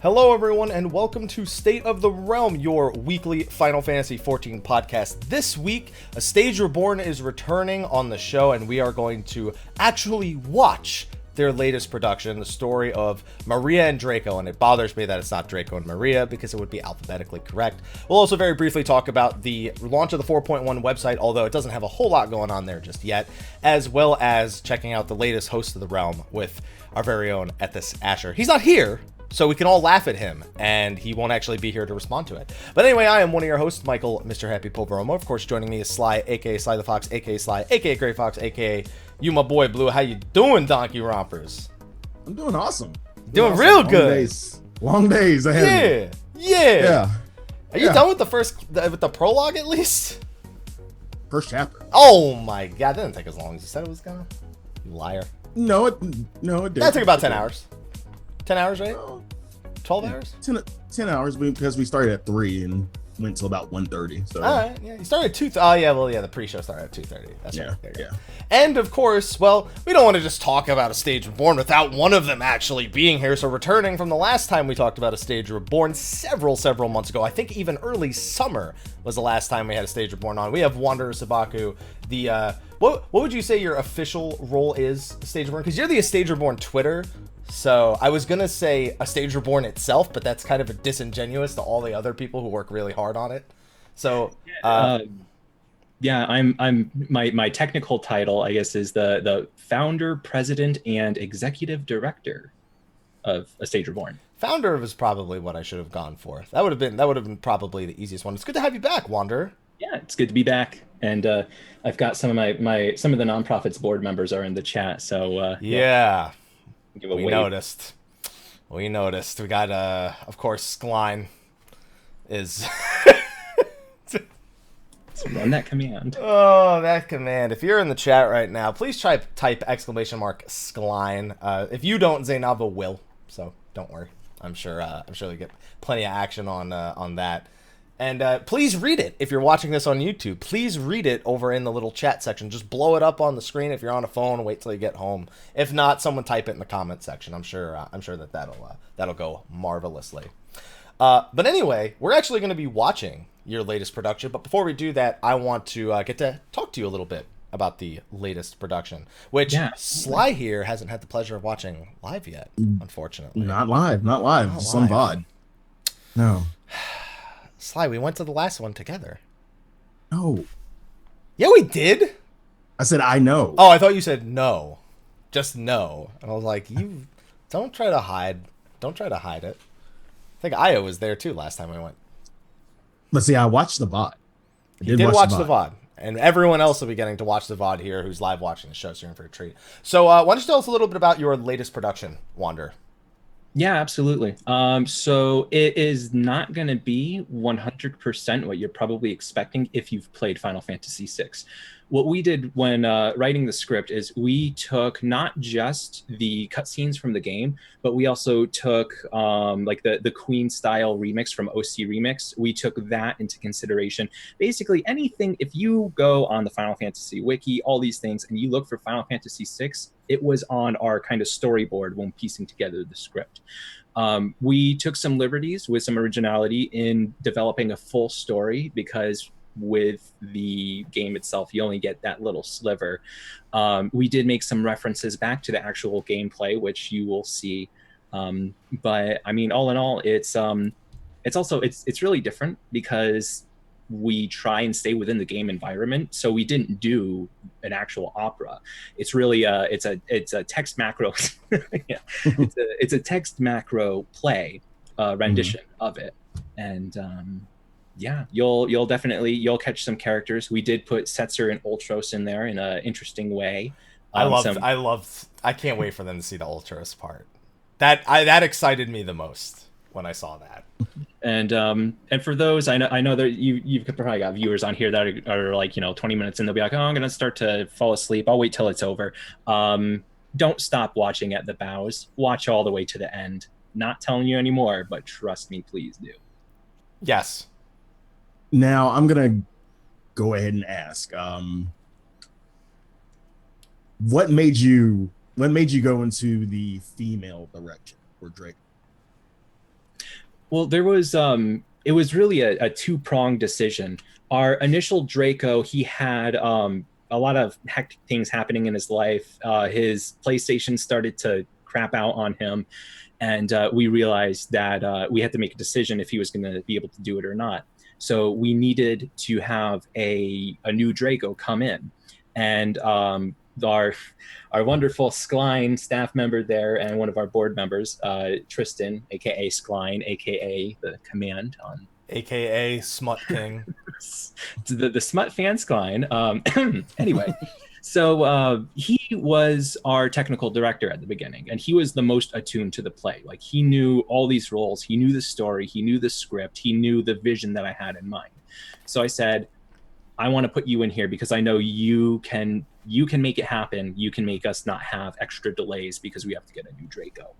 Hello everyone, and welcome to State of the Realm, your weekly Final Fantasy XIV podcast. This week, A Stage Reborn is returning on the show, and we are going to actually watch their latest production, the story of Maria and Draco, and it bothers me that it's not Draco and Maria, because it would be alphabetically correct. We'll also very briefly talk about the launch of the 4.1 website, although it doesn't have a whole lot going on there just yet, as well as checking out the latest host of the realm with our very own Ethys Asher. He's not here, so we can all laugh at him, and he won't actually be here to respond to it. But anyway, I am one of your hosts, Michael, Mr. Happy Pulveromo. Of course, joining me is Slyh, aka Slythefox, aka Slyh, aka Greyfox, aka you, my boy Blue. How you doing, Donkey Rompers? I'm doing awesome. Doing real long good. Long days ahead of me. Yeah. Are you done with the prologue at least? First chapter. Oh my god, that didn't take as long as you said it was gonna. You liar. No, it didn't. That took about 10 hours. 10 hours, right? 12 hours? 10 hours because we started at 3 and went till about 1:30. So. All right, yeah. You started at 2. Oh, yeah, well, yeah, the pre-show started at 2:30. That's yeah, right. Yeah. And, of course, well, we don't want to just talk about A Stage Reborn without one of them actually being here. So returning from the last time we talked about A Stage Reborn several months ago, I think even early summer was the last time we had A Stage Reborn on. We have Wanderer Sabaku, the, what would you say your official role is, A Stage Reborn? Because you're the A Stage Reborn Twitter. So I was gonna say A Stage Reborn itself, but that's kind of a disingenuous to all the other people who work really hard on it. So yeah, I'm my technical title, I guess, is the founder, president, and executive director of A Stage Reborn. Founder was probably what I should have gone for. That would have been probably the easiest one. It's good to have you back, Wanderer. Yeah, it's good to be back, and I've got some of some of the nonprofits board members are in the chat. So yeah. We noticed. We got, of course, Slyh is... Run that command. Oh, that command. If you're in the chat right now, please type !Slyh. If you don't, Zainaba will. So don't worry. I'm sure we get plenty of action on that. And please read it. If you're watching this on YouTube, please read it over in the little chat section. Just blow it up on the screen if you're on a phone. Wait till you get home. If not, someone type it in the comment section. I'm sure that'll go marvelously. But anyway, we're actually going to be watching your latest production. But before we do that, I want to get to talk to you a little bit about the latest production, which Slyh here hasn't had the pleasure of watching live yet, unfortunately. Not live. Just on VOD. No. Slyh, we went to the last one together. No. Yeah, we did. I said I know. Oh, I thought you said no. Just no. And I was like, you don't try to hide. Don't try to hide it. I think Io was there too last time we went. But see, I watched the VOD. You did watch the VOD. And everyone else will be getting to watch the VOD here who's live watching the show, so you're in for a treat. So why don't you tell us a little bit about your latest production, Wanderer? Yeah, absolutely. So it is not going to be 100% what you're probably expecting if you've played Final Fantasy VI. What we did when writing the script is we took not just the cutscenes from the game, but we also took like the Queen style remix from OC Remix. We took that into consideration. Basically, anything, if you go on the Final Fantasy wiki, all these things, and you look for Final Fantasy VI, it was on our kind of storyboard when piecing together the script. We took some liberties with some originality in developing a full story because with the game itself, you only get that little sliver. We did make some references back to the actual gameplay, which you will see. But I mean, all in all, it's really different because we try and stay within the game environment. So we didn't do an actual opera. It's really it's a text macro. Yeah. It's a text macro play rendition of it, and yeah, you'll definitely catch some characters. We did put Setzer and Ultros in there in an interesting way. I can't wait for them to see the Ultros part. that excited me the most when I saw that. And for those, I know that you've probably got viewers on here that are like, 20 minutes and they'll be like, oh, I'm gonna start to fall asleep. I'll wait till it's over. Don't stop watching at the bows. Watch all the way to the end. Not telling you anymore, but trust me, please do. Yes. Now I'm gonna go ahead and ask, what made you go into the female direction for Drake? Well, there was it was really a two-pronged decision. Our initial Draco, he had a lot of hectic things happening in his life. His PlayStation started to crap out on him, and we realized that we had to make a decision if he was going to be able to do it or not. So we needed to have a new Draco come in, and our wonderful Slyh staff member there and one of our board members, Tristan, aka Slyh, aka the command on, aka Smut King, the Smut fan Slyh. Anyway, so he was our technical director at the beginning, and he was the most attuned to the play. Like, he knew all these roles, he knew the story, he knew the script, he knew the vision that I had in mind. So I said, I want to put you in here because I know you can make it happen. You can make us not have extra delays because we have to get a new Draco.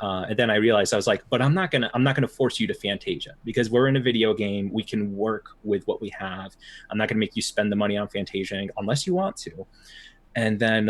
And then I realized, I was like, but I'm not gonna force you to Fantasia because we're in a video game. We can work with what we have. I'm not gonna make you spend the money on Fantasia unless you want to. And then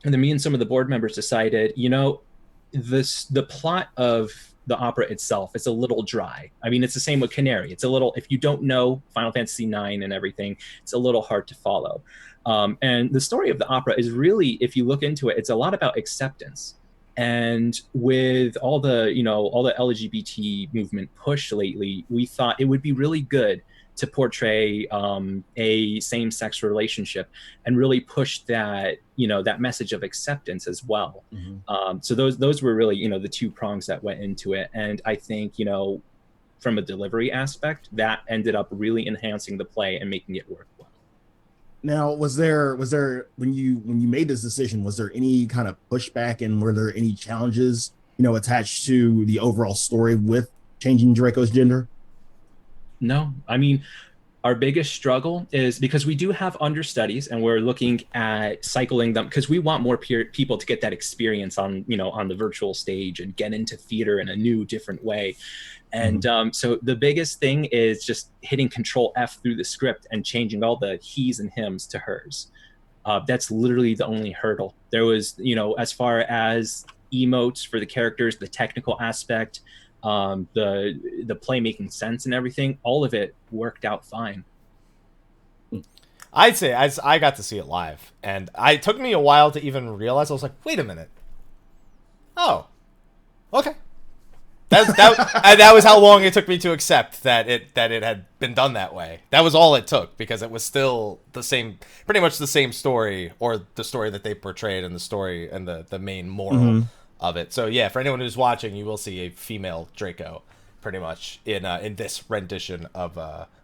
me and some of the board members decided, the plot of the opera itself is a little dry. I mean, it's the same with Canary. It's a little, if you don't know Final Fantasy IX and everything, it's a little hard to follow. And the story of the opera is really, if you look into it, it's a lot about acceptance. And with all the LGBT movement push lately, we thought it would be really good to portray a same-sex relationship and really push that, that message of acceptance as well. Mm-hmm. So those were really, the two prongs that went into it. And I think, from a delivery aspect, that ended up really enhancing the play and making it work well. Now, was there when you made this decision, was there any kind of pushback, and were there any challenges, attached to the overall story with changing Draco's gender? No, I mean, our biggest struggle is because we do have understudies and we're looking at cycling them because we want more people to get that experience on the virtual stage and get into theater in a new, different way. And so the biggest thing is just hitting Control F through the script and changing all the he's and hims to hers. That's literally the only hurdle. There was, as far as emotes for the characters, the technical aspect, the play making sense and everything, all of it worked out fine. I'd say I got to see it live, and it took me a while to even realize. I was like, wait a minute. Oh, okay. That was how long it took me to accept that it had been done that way. That was all it took, because it was still pretty much the same story, or the story that they portrayed, and the story and the main moral of it. So yeah, for anyone who's watching, you will see a female Draco pretty much in this rendition of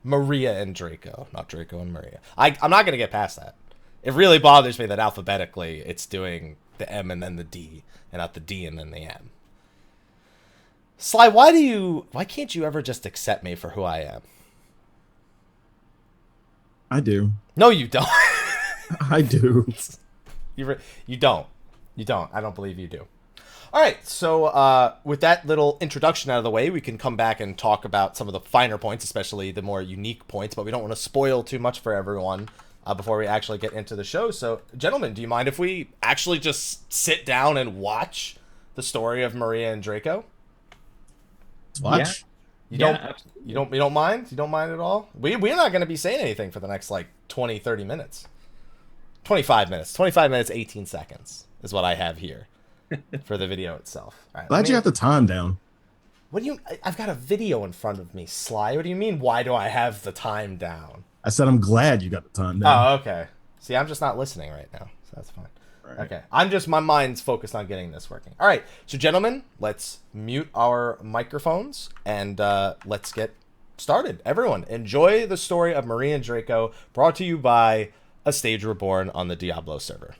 Maria and Draco, not Draco and Maria. I'm not gonna get past that. It really bothers me that alphabetically it's doing the M and then the D, and not the D and then the M. Slyh, why can't you ever just accept me for who I am? I do. No, you don't. I do. You don't. I don't believe you do. All right, so with that little introduction out of the way, we can come back and talk about some of the finer points, especially the more unique points, but we don't want to spoil too much for everyone before we actually get into the show. So, gentlemen, do you mind if we actually just sit down and watch the story of Maria and Draco? Watch. Yeah. You don't mind? You don't mind at all? We're not going to be saying anything for the next 20, 30 minutes. 25 minutes. 25 minutes, 18 seconds is what I have here for the video itself. All right, glad you have the time down. What do you... I've got a video in front of me, Slyh. What do you mean, why do I have the time down? I said I'm glad you got the time down. Oh, okay. See, I'm just not listening right now, so that's fine. Right. Okay. My mind's focused on getting this working. All right. So, gentlemen, let's mute our microphones and let's get started. Everyone, enjoy the story of Maria and Draco, brought to you by A Stage Reborn on the Diabolos server.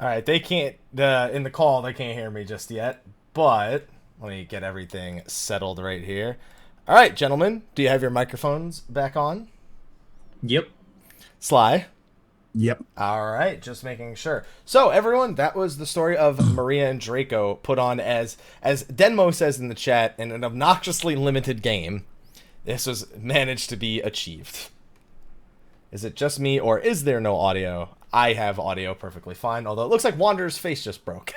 All right, they can't in the call. They can't hear me just yet, but let me get everything settled right here. All right, gentlemen, do you have your microphones back on? Yep. Sly? Yep. All right, just making sure. So, everyone, that was the story of Maria and Draco, put on as Denmo says in the chat, in an obnoxiously limited game. This was managed to be achieved. Is it just me, or is there no audio? I have audio perfectly fine, although it looks like Wanderer's face just broke.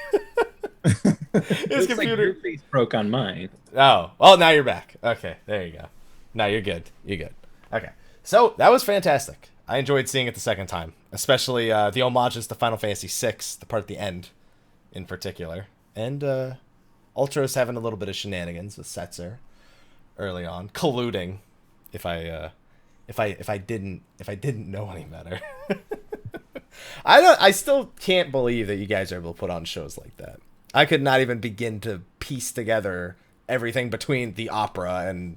His computer. Like your face broke on mine. Oh, well, now you're back. Okay, there you go. Now you're good. You're good. Okay, so that was fantastic. I enjoyed seeing it the second time, especially the homages to Final Fantasy VI, the part at the end, in particular, and Ultra's having a little bit of shenanigans with Setzer early on, colluding. If I didn't know any better. I still can't believe that you guys are able to put on shows like that. I could not even begin to piece together everything between the opera and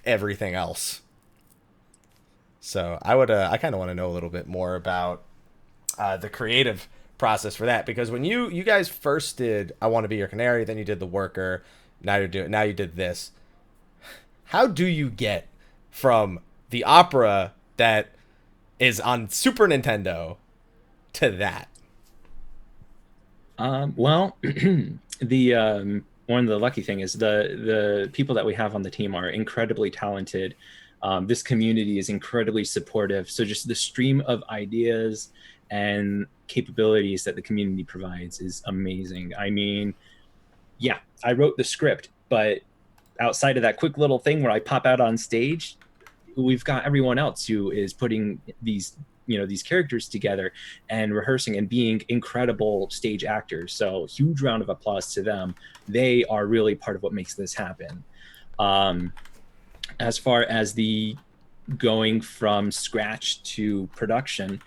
everything else. So I kind of want to know a little bit more about the creative process for that, because when you guys first did I Want to Be Your Canary, then you did The Worker, now you did this. How do you get from the opera that is on Super Nintendo to that? Well, the one of the lucky thing is the people that we have on the team are incredibly talented. This community is incredibly supportive. So just the stream of ideas and capabilities that the community provides is amazing. I mean, yeah, I wrote the script, but outside of that quick little thing where I pop out on stage, we've got everyone else who is putting these characters together and rehearsing and being incredible stage actors. So huge round of applause to them. They are really part of what makes this happen. As far as the going from scratch to production,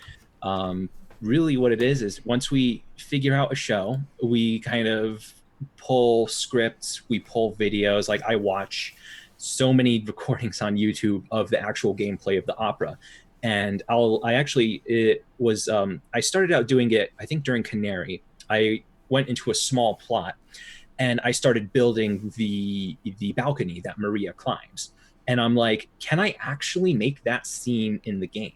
really what it is once we figure out a show, we kind of pull scripts, we pull videos. Like I watch so many recordings on YouTube of the actual gameplay of the opera. And I started out doing it, I think during Canary. I went into a small plot and I started building the balcony that Maria climbs. And I'm like, can I actually make that scene in the game?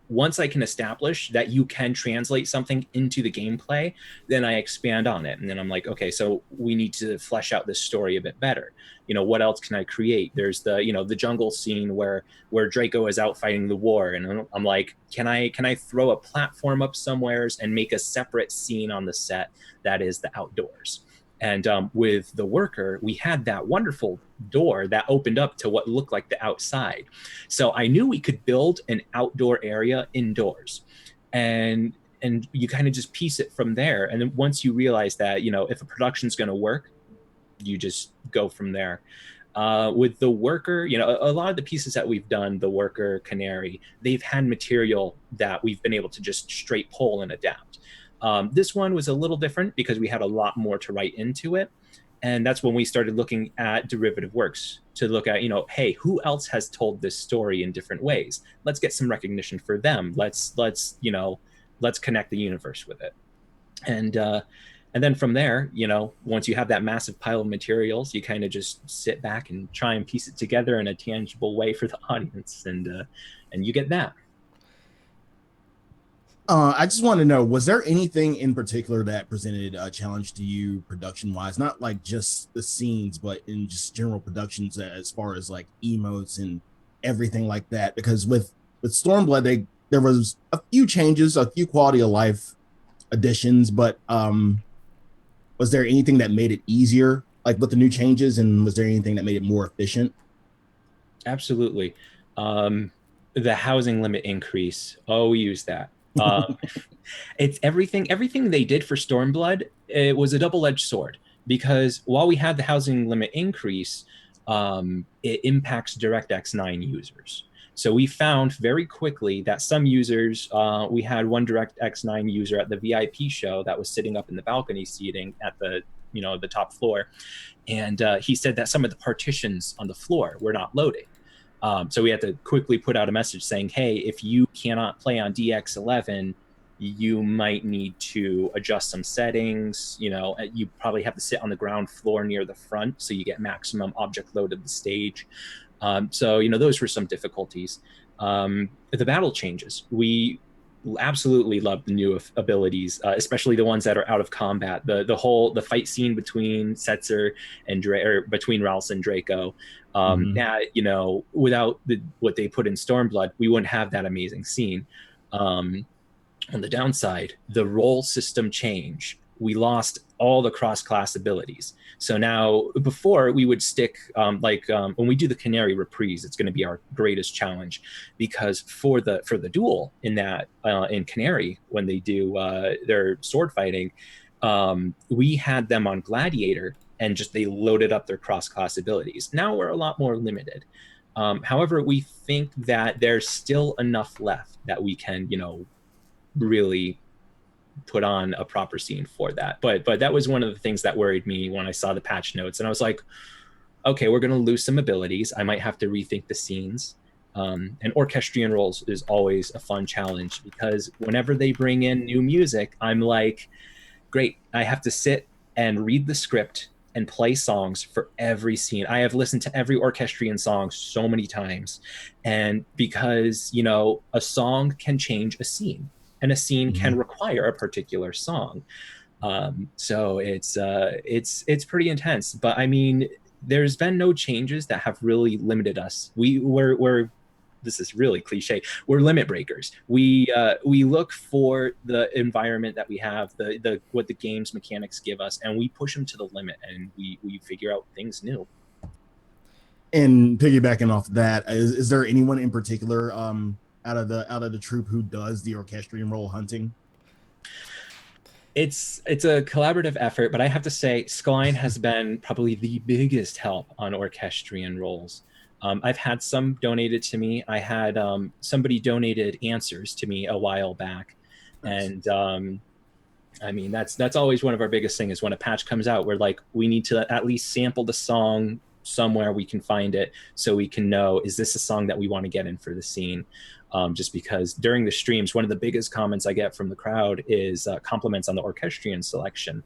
Once I can establish that you can translate something into the gameplay, then I expand on it. And then I'm like, okay, so we need to flesh out this story a bit better. What else can I create? There's the jungle scene where Draco is out fighting the war. And I'm like, can I throw a platform up somewheres and make a separate scene on the set that is the outdoors? And with The Worker, we had that wonderful door that opened up to what looked like the outside. So I knew we could build an outdoor area indoors. And you kind of just piece it from there. And then once you realize that, if a production's going to work, you just go from there. With The Worker, a lot of the pieces that we've done, The Worker, Canary, they've had material that we've been able to just straight pull and adapt. This one was a little different because we had a lot more to write into it. And that's when we started looking at derivative works to look at, hey, who else has told this story in different ways? Let's get some recognition for them. Let's connect the universe with it. And then from there, once you have that massive pile of materials, you kind of just sit back and try and piece it together in a tangible way for the audience. And you get that. I just want to know, was there anything in particular that presented a challenge to you production-wise? Not like just the scenes, but in just general productions as far as like emotes and everything like that? Because with Stormblood, there was a few changes, a few quality of life additions, but was there anything that made it easier, like with the new changes, and was there anything that made it more efficient? Absolutely. The housing limit increase. We use that. It's everything they did for Stormblood. It was a double-edged sword, because while we had the housing limit increase, it impacts DirectX 9 users. So we found very quickly that some users, we had one DirectX 9 user at the VIP show that was sitting up in the balcony seating at the top floor, and he said that some of the partitions on the floor were not loading. So we had to quickly put out a message saying, hey, if you cannot play on DX11, you might need to adjust some settings. You probably have to sit on the ground floor near the front so you get maximum object load of the stage. So those were some difficulties. The battle changes. We absolutely love the new abilities, especially the ones that are out of combat. The fight scene between Setzer and between Ralse and Draco. Without what they put in Stormblood, we wouldn't have that amazing scene. On the downside, the role system change. We lost all the cross-class abilities. So now, before we would stick, when we do the Canary Reprise, it's going to be our greatest challenge, because for the duel in Canary, when they do their sword fighting, we had them on Gladiator, and just they loaded up their cross-class abilities. Now we're a lot more limited. However, we think that there's still enough left that we can, really put on a proper scene for that. But that was one of the things that worried me when I saw the patch notes, and I was like, okay, we're going to lose some abilities. I might have to rethink the scenes. And orchestrion roles is always a fun challenge, because whenever they bring in new music, I'm like, great, I have to sit and read the script and play songs for every scene. I have listened to every orchestrion song so many times, and because a song can change a scene, and a scene can require a particular song. So it's pretty intense. But I mean, there's been no changes that have really limited us. We're this is really cliche. We're limit breakers. We look for the environment that we have, what the game's mechanics give us, and we push them to the limit, and we figure out things new. And piggybacking off that, is there anyone in particular out of the troop who does the orchestrion role hunting? It's a collaborative effort, but I have to say Slyh has been probably the biggest help on orchestrion roles. I've had some donated to me. I had somebody donated answers to me a while back. Nice. And I mean, that's always one of our biggest things, is when a patch comes out, we're like, we need to at least sample the song somewhere we can find it, so we can know, is this a song that we want to get in for the scene? Just because during the streams, one of the biggest comments I get from the crowd is compliments on the orchestrion selection,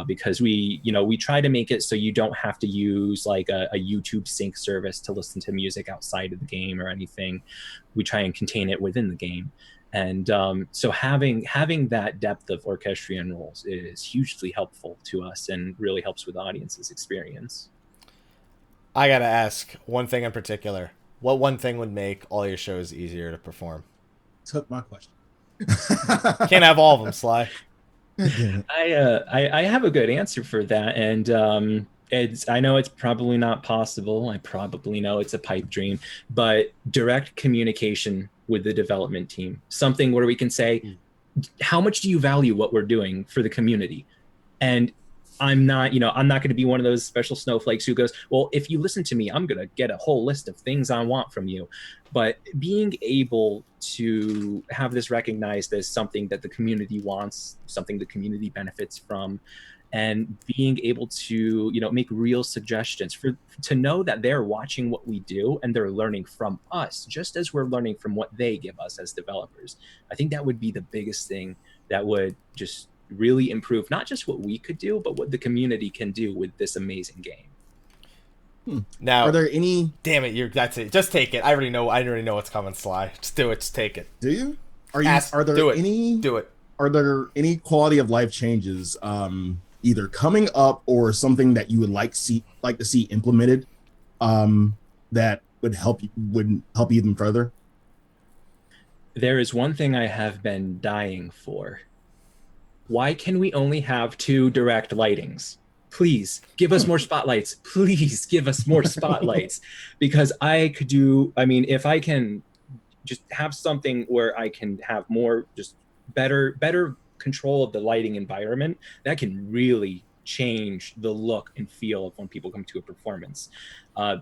because we try to make it so you don't have to use like a YouTube sync service to listen to music outside of the game or anything. We try and contain it within the game. And so having that depth of orchestrion roles is hugely helpful to us, and really helps with the audience's experience. I gotta ask one thing in particular. What one thing would make all your shows easier to perform? Took my question. Can't have all of them, Slyh. I have a good answer for that, and I know it's probably not possible. I probably know it's a pipe dream, but direct communication with the development team, something where we can say, how much do you value what we're doing for the community? And I'm not going to be one of those special snowflakes who goes, well, if you listen to me, I'm going to get a whole list of things I want from you. But being able to have this recognized as something that the community wants, something the community benefits from, and being able to, make real suggestions to know that they're watching what we do and they're learning from us, just as we're learning from what they give us as developers. I think that would be the biggest thing that would just really improve not just what we could do, but what the community can do with this amazing game. Now, are there any? Damn it! That's it. Just take it. I already know what's coming, Slyh. Just do it. Just take it. Do you? Are there any? Do it. Are there any quality of life changes, either coming up or something that you would like to see implemented, that would help you even further? There is one thing I have been dying for. Why can we only have 2 direct lightings? Please give us more spotlights. Please give us more spotlights. Because if I can just have something where I can have more, just better control of the lighting environment, that can really change the look and feel of when people come to a performance.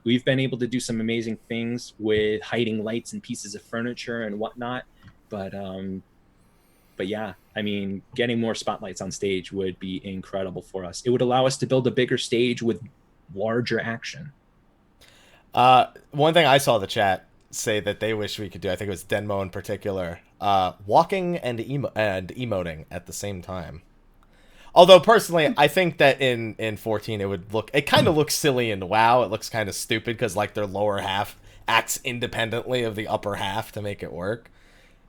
We've been able to do some amazing things with hiding lights and pieces of furniture and whatnot, but yeah, getting more spotlights on stage would be incredible for us. It would allow us to build a bigger stage with larger action. One thing I saw in the chat, say that they wish we could do. I think it was Denmo in particular. Walking and emoting at the same time. Although personally, I think that in 14 it kind of looks silly in WoW. It looks kind of stupid because like their lower half acts independently of the upper half to make it work.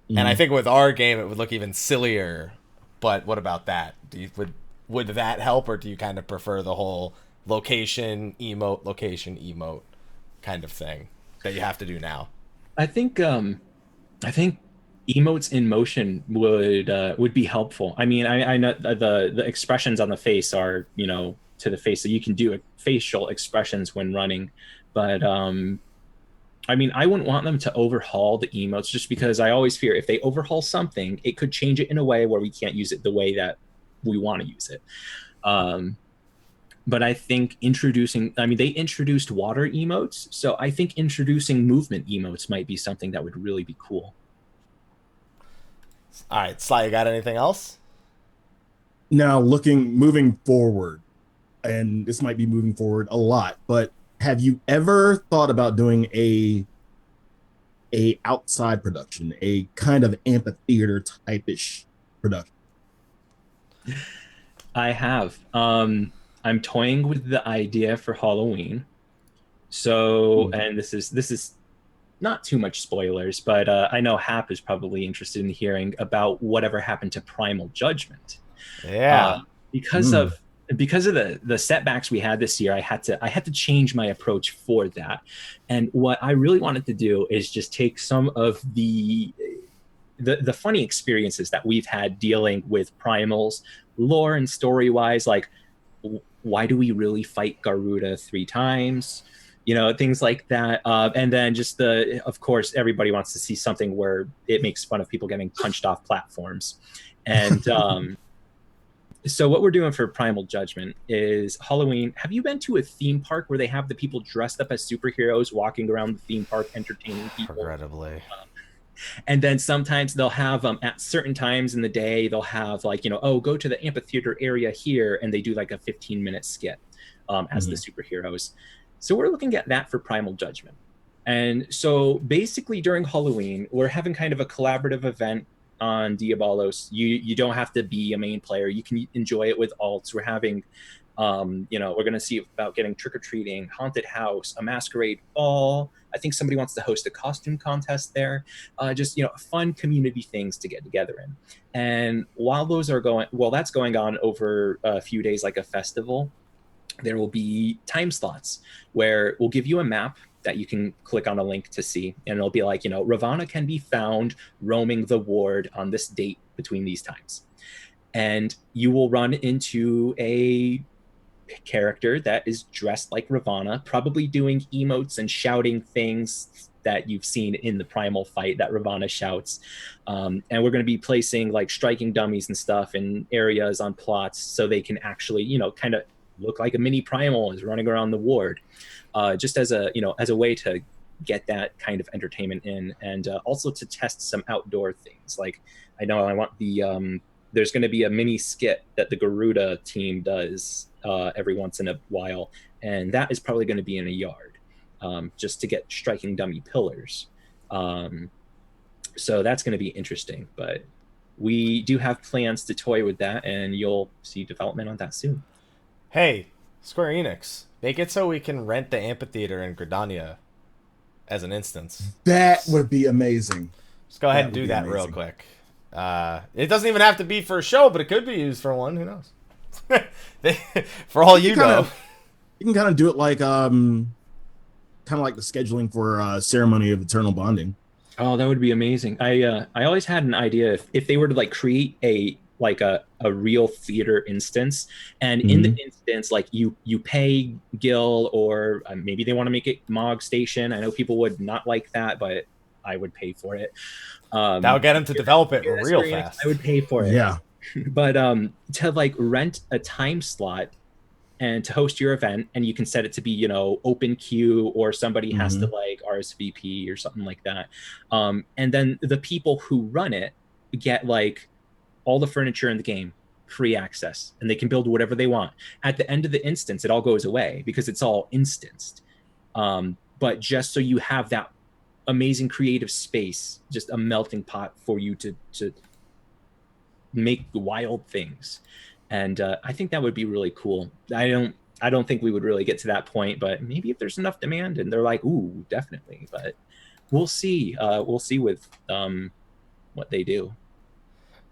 Mm-hmm. And I think with our game it would look even sillier. But what about that? Would that help, or do you kind of prefer the whole location emote kind of thing that you have to do now? I think emotes in motion would be helpful. I mean, I know the expressions on the face are, you know, to the face, so you can do facial expressions when running, but I mean, I wouldn't want them to overhaul the emotes, just because I always fear if they overhaul something, it could change it in a way where we can't use it the way that we want to use it. But I think they introduced water emotes, so I think introducing movement emotes might be something that would really be cool. All right, Sly, you got anything else? Now, moving forward, and this might be moving forward a lot, but have you ever thought about doing a outside production, a kind of amphitheater type-ish production? I have. I'm toying with the idea for Halloween. So, and this is not too much spoilers, but I know Hap is probably interested in hearing about whatever happened to Primal Judgment. Yeah. Because of the setbacks we had this year, I had to change my approach for that. And what I really wanted to do is just take some of the funny experiences that we've had dealing with primals, lore and story wise, like why do we really fight Garuda 3 times? You know, things like that. And then just of course, everybody wants to see something where it makes fun of people getting punched off platforms. And so what we're doing for Primal Judgment is Halloween. Have you been to a theme park where they have the people dressed up as superheroes walking around the theme park entertaining people? Regrettably. And then sometimes they'll have at certain times in the day, they'll have like, you know, oh, go to the amphitheater area here. And they do like a 15-minute skit as the superheroes. So we're looking at that for Primal Judgment. And so basically during Halloween, we're having kind of a collaborative event on Diabolos. You don't have to be a main player. You can enjoy it with alts. We're having, you know, we're going to see about getting trick-or-treating, haunted house, a masquerade ball. I think somebody wants to host a costume contest there. Just, you know, fun community things to get together in. And while that's going on over a few days like a festival, there will be time slots where we'll give you a map that you can click on a link to see. And it'll be like, you know, Ravana can be found roaming the ward on this date between these times. And you will run into a character that is dressed like Ravana, probably doing emotes and shouting things that you've seen in the primal fight that Ravana shouts. And we're going to be placing like striking dummies and stuff in areas on plots so they can actually, you know, kind of look like a mini primal is running around the ward. Just as a way to get that kind of entertainment in, and also to test some outdoor things. Like I know I want there's going to be a mini skit that the Garuda team does every once in a while, and that is probably going to be in a yard, just to get striking dummy pillars. So that's going to be interesting, but we do have plans to toy with that, and you'll see development on that soon. Hey, Square Enix, make it so we can rent the amphitheater in Gridania as an instance. That would be amazing. Just go ahead and do that real quick. It doesn't even have to be for a show, but it could be used for one. Who knows? For all you know. You can kind of do it like kind of like the scheduling for Ceremony of Eternal Bonding. Oh, that would be amazing. I always had an idea if they were to like create a real theater instance, and in the instance, like you pay Gil, or maybe they want to make it Mog Station. I know people would not like that, but I would pay for it. That'll get them to develop it real fast. I would pay for it. Yeah. But to like rent a time slot and to host your event, and you can set it to be, you know, open queue, or somebody has to like RSVP or something like that. And then the people who run it get like all the furniture in the game, free access, and they can build whatever they want. At the end of the instance, it all goes away because it's all instanced. But just so you have that amazing creative space, just a melting pot for you to make wild things. And I think that would be really cool. I don't think we would really get to that point, but maybe if there's enough demand and they're like, ooh, definitely. But we'll see. We'll see with what they do.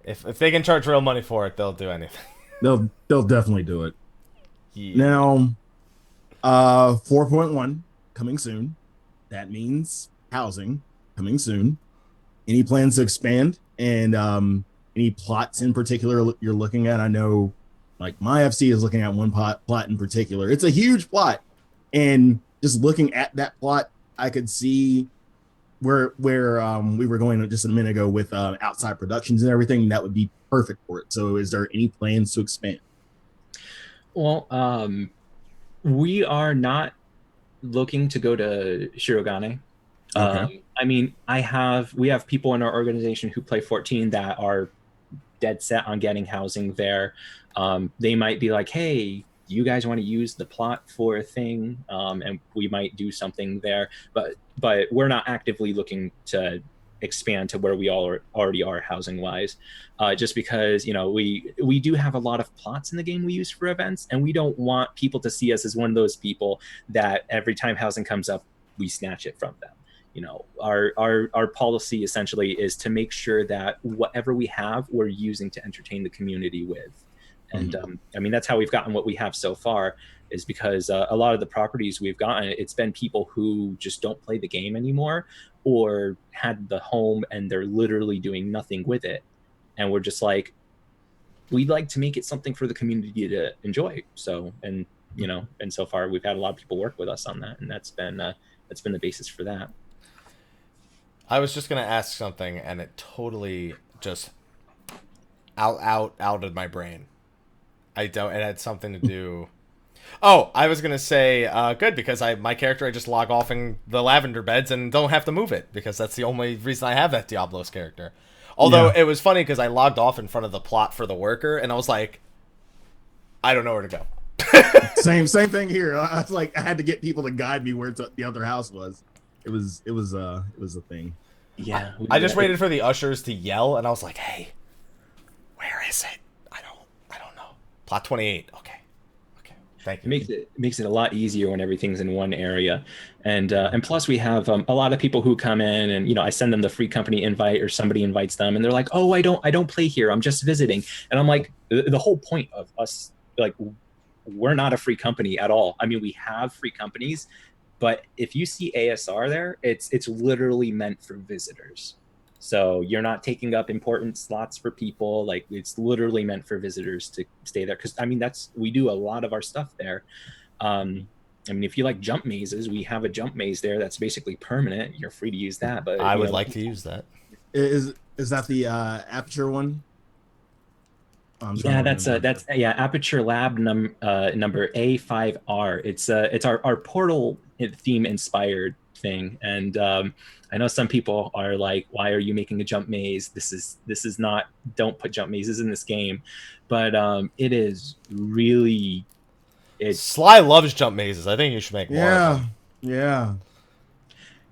If they can charge real money for it, they'll do anything. They'll definitely do it. Yeah. Now, 4.1 coming soon. That means housing coming soon. Any plans to expand, and any plots in particular you're looking at? I know, like, my FC is looking at one plot in particular. It's a huge plot, and just looking at that plot, I could see where we were going just a minute ago with outside productions and everything. That would be perfect for it. So, is there any plans to expand? Well, we are not looking to go to Shirogane. Okay. I mean, we have people in our organization who play 14 that are dead set on getting housing there. They might be like, hey, do you guys want to use the plot for a thing? And we might do something there, but we're not actively looking to expand to where we all already are housing wise, just because, you know, we do have a lot of plots in the game we use for events, and we don't want people to see us as one of those people that every time housing comes up, we snatch it from them. You know, our policy essentially is to make sure that whatever we have, we're using to entertain the community with. And I mean, that's how we've gotten what we have so far, is because a lot of the properties we've gotten, it's been people who just don't play the game anymore, or had the home and they're literally doing nothing with it. And we're just like, we'd like to make it something for the community to enjoy. So, and, you know, and so far we've had a lot of people work with us on that. And that's been the basis for that. I was just gonna ask something, and it totally just out of my brain. It had something to do. Oh, I was gonna say good, because my character, I just log off in the lavender beds and don't have to move it, because that's the only reason I have that Diabolos character. Although it was funny because I logged off in front of the plot for the worker, and I was like, I don't know where to go. Same thing here. I was like, I had to get people to guide me where the other house was. It was a thing. Yeah. I just waited for the ushers to yell, and I was like, hey, where is it? I don't know. Plot 28. Okay. Thank you. It makes it a lot easier when everything's in one area. And plus we have a lot of people who come in, and, you know, I send them the free company invite, or somebody invites them, and they're like, oh, I don't play here, I'm just visiting. And I'm like, the whole point of us, like, we're not a free company at all. I mean, we have free companies, but if you see ASR there, it's literally meant for visitors. So you're not taking up important slots for people. Like, it's literally meant for visitors to stay there. Because, I mean, we do a lot of our stuff there. I mean, if you like jump mazes, we have a jump maze there that's basically permanent. You're free to use that. But I would like to use that. Is that the Aperture one? Yeah, that's Aperture Lab number A5R. It's our Portal theme inspired thing. And I know some people are like, why are you making a jump maze? This is not, don't put jump mazes in this game. But it is really, Slyh loves jump mazes. I think you should make more of them. Yeah.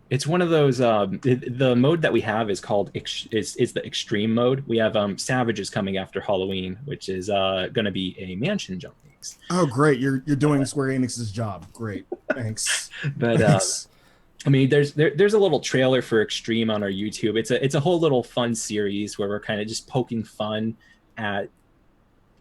It's one of those, the mode that we have is called, is the extreme mode. We have Savages coming after Halloween, which is going to be a mansion jump maze. Oh, great. You're doing Square Enix's job. Great. Thanks. But Thanks. I mean, there's a little trailer for Extreme on our YouTube. It's a whole little fun series where we're kind of just poking fun at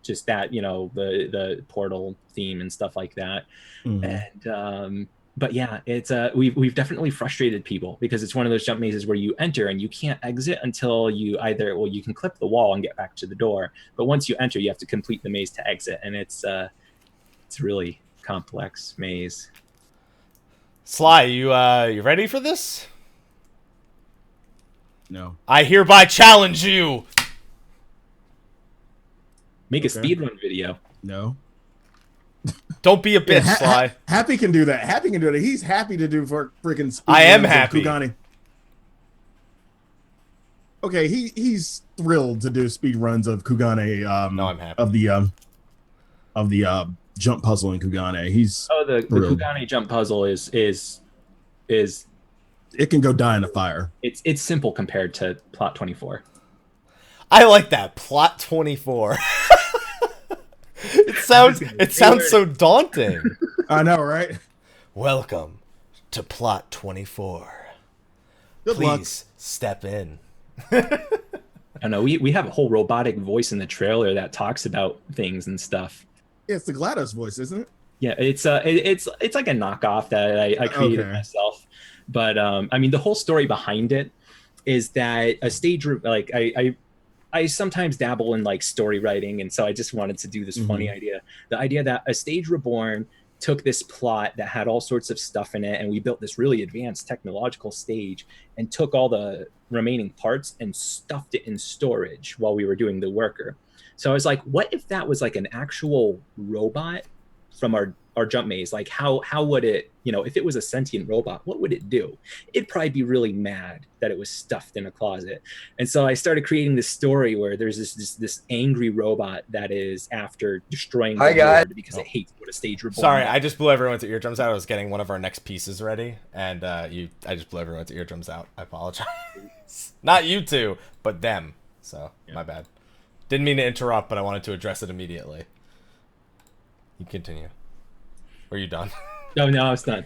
just that, you know, the Portal theme and stuff like that. And but yeah, it's we've definitely frustrated people, because it's one of those jump mazes where you enter and you can't exit until you you can clip the wall and get back to the door, but once you enter, you have to complete the maze to exit, and it's a really complex maze. Slyh, you ready for this? No. I hereby challenge you. Make a speedrun video. No. Don't be a bitch, Slyh. Happy can do that. Happy can do it. He's happy to do for freaking speedruns. I am happy. Kugane. Okay, he's thrilled to do speedruns of Kugane. No, I'm happy. Of the jump puzzle in Kugane. He's the Kugane jump puzzle is it can go die in the fire. It's simple compared to plot 24. I like that. Plot 24. It sounds so daunting. I know, right? Welcome to plot 24. Good Please luck. step in. I know we have a whole robotic voice in the trailer that talks about things and stuff. Yeah, it's the GLaDOS voice, isn't it? Yeah, it's like a knockoff that I created myself. But I mean, the whole story behind it is that a stage like I sometimes dabble in like story writing, and so I just wanted to do this funny idea. The idea that a stage reborn took this plot that had all sorts of stuff in it, and we built this really advanced technological stage and took all the remaining parts and stuffed it in storage while we were doing the worker. So I was like, what if that was like an actual robot from our jump maze? Like how would it, if it was a sentient robot, what would it do? It'd probably be really mad that it was stuffed in a closet. And so I started creating this story where there's this angry robot that is after destroying the world because it hates what a stage reborn. Sorry, I just blew everyone's eardrums out. I was getting one of our next pieces ready, and I just blew everyone's eardrums out. I apologize. Not you two, but them. So my bad. Didn't mean to interrupt, but I wanted to address it immediately. You continue. Were you done? No, I was done.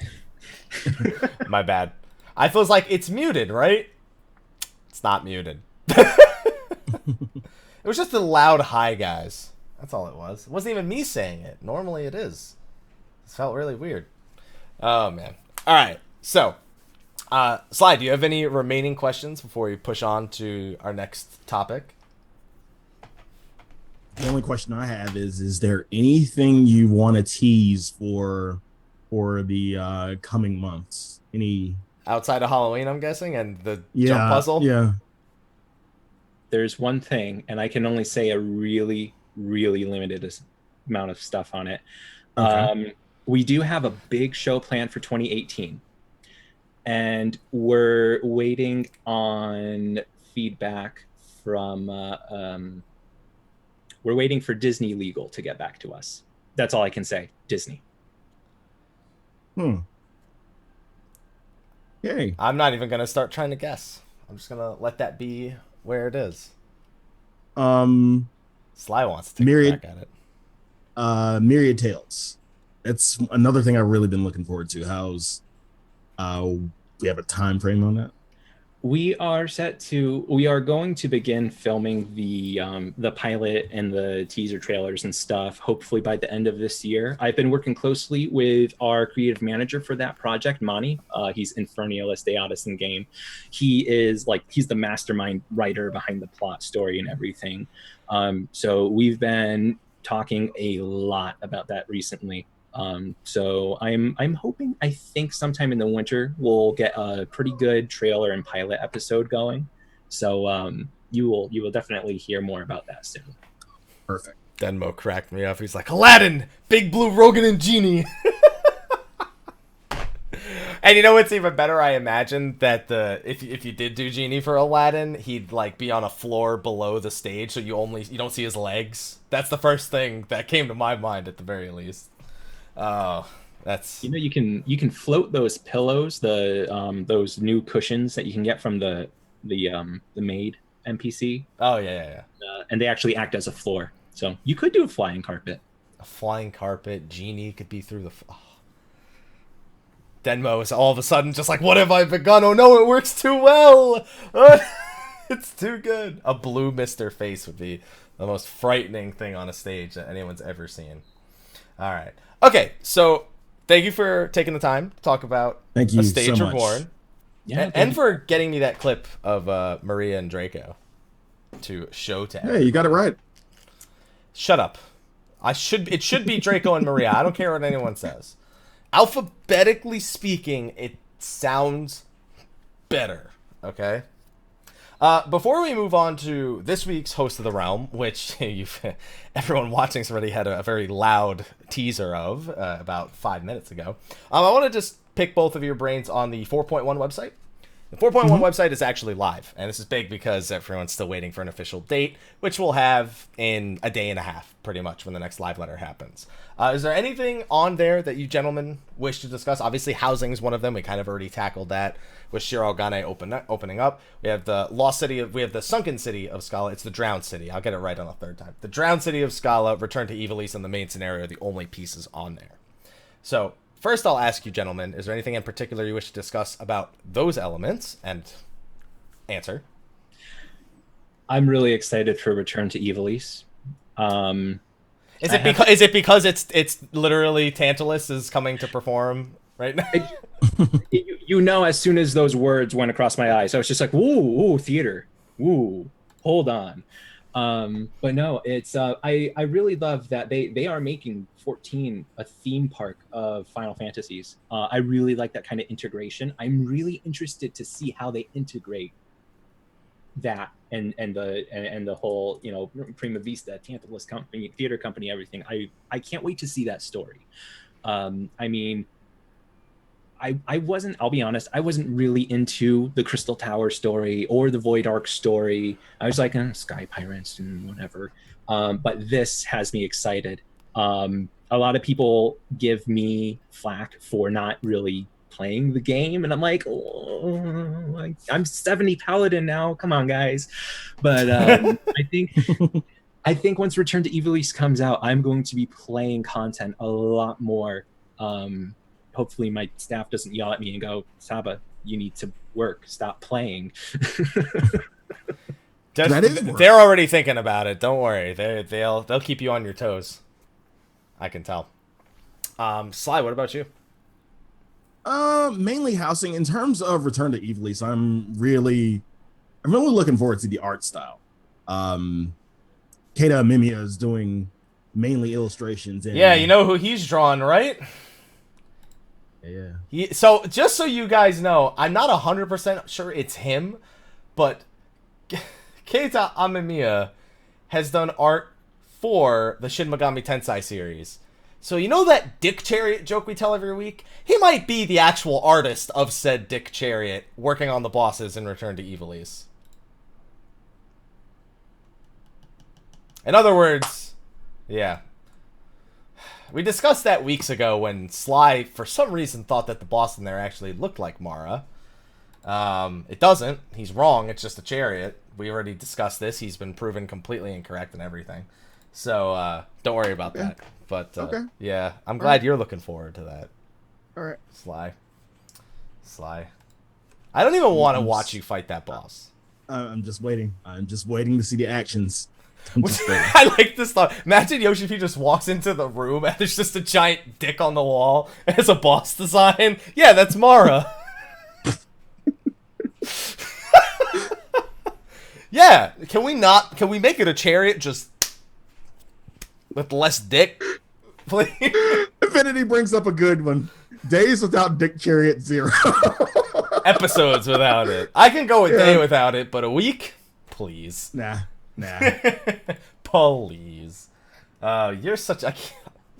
My bad. I feels like it's muted, right? It's not muted. It was just a loud hi, guys. That's all it was. It wasn't even me saying it. Normally it is. It felt really weird. Oh, man. All right. So, Slyh, do you have any remaining questions before we push on to our next topic? The only question I have is there anything you want to tease for the coming months? Any outside of Halloween, I'm guessing, and the jump puzzle? Yeah. There's one thing, and I can only say a really, really limited amount of stuff on it. Okay. We do have a big show planned for 2018, and we're waiting on feedback from we're waiting for Disney Legal to get back to us. That's all I can say. Disney. Yay. I'm not even going to start trying to guess. I'm just going to let that be where it is. Slyh wants to take a crack at it. Myriad Tales. That's another thing I've really been looking forward to. We have a time frame on that? We are going to begin filming the pilot and the teaser trailers and stuff, hopefully by the end of this year. I've been working closely with our creative manager for that project, Monty. He's Inferniolis Deodatus in game. He's the mastermind writer behind the plot, story, and everything. So we've been talking a lot about that recently. So I'm hoping, I think sometime in the winter we'll get a pretty good trailer and pilot episode going. So you will definitely hear more about that soon. Perfect. Denmo cracked me up. He's like, Aladdin, Big Blue Rogan and Genie. And you know what's even better? I imagine that if you did do Genie for Aladdin, he'd like be on a floor below the stage, so you don't see his legs. That's the first thing that came to my mind at the very least. Oh, that's you can float those pillows, those new cushions that you can get from the maid NPC. Oh yeah. And they actually act as a floor, so you could do a flying carpet. A flying carpet. Genie could be through the. Denmo is all of a sudden just like, what have I begun? Oh no, it works too well. It's too good. A blue Mr. face would be the most frightening thing on a stage that anyone's ever seen. All right. Okay, so thank you for taking the time to talk about A Stage so Reborn. much. Yeah, and for getting me that clip of Maria and Draco to show to everyone. Hey, you got it right. Shut up. It should be Draco and Maria. I don't care what anyone says. Alphabetically speaking, it sounds better. Okay? Before we move on to this week's Host of the Realm, which everyone watching's already had a very loud teaser of about 5 minutes ago, I want to just pick both of your brains on the 4.1 website The 4.1 website is actually live, and this is big because everyone's still waiting for an official date, which we'll have in a day and a half, pretty much, when the next live letter happens. Is there anything on there that you gentlemen wish to discuss? Obviously, housing is one of them. We kind of already tackled that with Shirogane opening up. We have the lost city we have the sunken city of Scala. It's the drowned city. I'll get it right on the third time. The drowned city of Scala, return to Ivalice, and the main scenario are the only pieces on there. So, first, I'll ask you, gentlemen, is there anything in particular you wish to discuss about those elements? And answer. I'm really excited for Return to Ivalice. Is it because it's literally Tantalus is coming to perform right now? As soon as those words went across my eyes, I was just like, "Ooh, theater, ooh, hold on." But no, it's I really love that they are making 14 a theme park of Final Fantasies. I really like that kind of integration. I'm really interested to see how they integrate that and the whole, Prima Vista, Tantalus company, theater company, everything. I can't wait to see that story. I'll be honest, I wasn't really into the Crystal Tower story or the Void Ark story. I was like, Sky Pirates and whatever. But this has me excited. A lot of people give me flack for not really playing the game, and I'm like, I'm 70 Paladin now. Come on, guys. But I think once Return to Ivalice comes out, I'm going to be playing content a lot more. Hopefully my staff doesn't yell at me and go, Saba, you need to work. Stop playing. They're already thinking about it. Don't worry. They'll keep you on your toes. I can tell. Sly, what about you? Mainly housing. In terms of Return to Ivalice, I'm really looking forward to the art style. Keita Mimia is doing mainly illustrations. Yeah, you know who he's drawing, right? Yeah. So, just so you guys know, I'm not 100% sure it's him, but Keita Amemiya has done art for the Shin Megami Tensei series. So, you know that Dick Chariot joke we tell every week? He might be the actual artist of said Dick Chariot working on the bosses in Return to Ivalice. In other words, yeah. We discussed that weeks ago when Sly, for some reason, thought that the boss in there actually looked like Mara. It doesn't. He's wrong. It's just a chariot. We already discussed this. He's been proven completely incorrect and everything. So, don't worry about that. But, yeah, I'm glad you're looking forward to that. All right. Sly. I don't even want to watch you fight that boss. I'm just waiting. I'm just waiting to see the actions. I like this thought. Imagine Yoshi P just walks into the room and there's just a giant dick on the wall as a boss design. Yeah, that's Mara. Yeah, can we make it a chariot just with less dick? Please. Infinity brings up a good one. Days without Dick Chariot 0. Episodes without it. I can go a day without it, but a week? Please. Nah. Please. You're such a...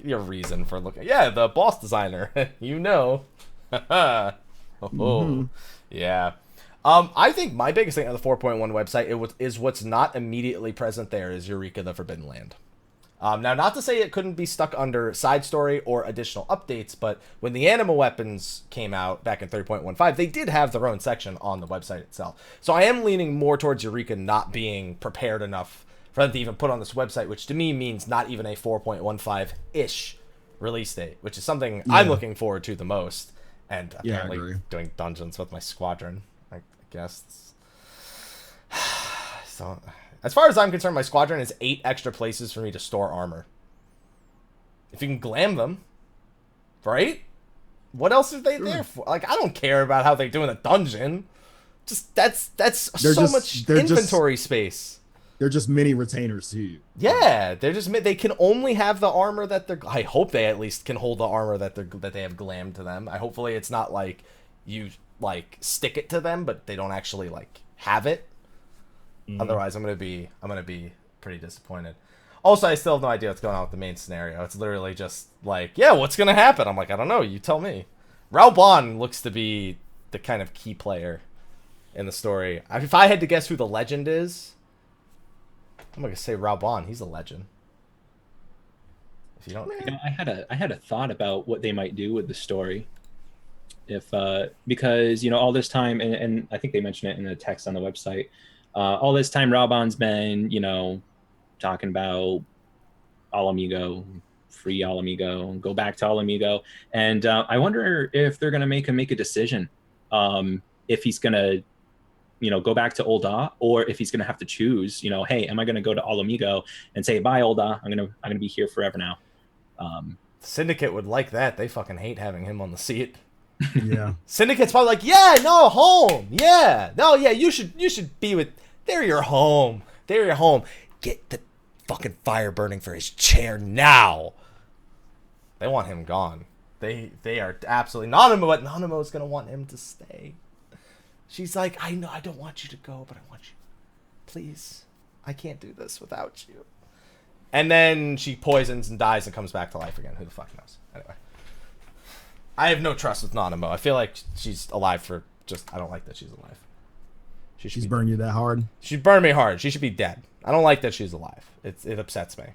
Your reason for looking... Yeah, the boss designer. You know. Yeah. I think my biggest thing on the 4.1 website is what's not immediately present there is Eureka the Forbidden Land. Now, not to say it couldn't be stuck under side story or additional updates, but when the Anima weapons came out back in 3.15, they did have their own section on the website itself. So I am leaning more towards Eureka not being prepared enough for them to even put on this website, which to me means not even a 4.15-ish release date, which is something I'm looking forward to the most. And apparently doing dungeons with my squadron, I guess. So... As far as I'm concerned, my squadron is 8 extra places for me to store armor. If you can glam them, right? What else are they there for? Like, I don't care about how they do in a dungeon. Just that's so much inventory space. They're just mini retainers too. Yeah, they can only have the armor that they're. I hope they at least can hold the armor that they have glammed to them. Hopefully it's not like you like stick it to them, but they don't actually like have it. Otherwise, I'm gonna be pretty disappointed. Also, I still have no idea what's going on with the main scenario. It's literally just like, yeah, what's gonna happen? I'm like, I don't know. You tell me. Raul Jr looks to be the kind of key player in the story. If I had to guess who the legend is, I'm going to say Reborn. He's a legend. If you don't, I had a thought about what they might do with the story. If because all this time, and I think they mentioned it in the text on the website, all this time Raubon's been talking about Alamigo, free Alamigo, go back to Alamigo, and I wonder if they're gonna make him make a decision, if he's gonna go back to Ul'dah, or if he's gonna have to choose, hey, am I gonna go to Alamigo and say bye Ul'dah, I'm gonna be here forever now. Syndicate would like that. They fucking hate having him on the seat. Yeah. Syndicate's probably like, yeah, no, home. Yeah. No, yeah, you should be with, they're your home. They're your home. Get the fucking fire burning for his chair now. They want him gone. They are absolutely, but Nanimo's going to want him to stay. She's like, I know, I don't want you to go, but I want you. Please. I can't do this without you. And then she poisons and dies and comes back to life again. Who the fuck knows? Anyway. I have no trust with Nanimo. I feel like she's alive for I don't like that she's alive. She's burned you that hard? She burned me hard. She should be dead. I don't like that she's alive. It upsets me.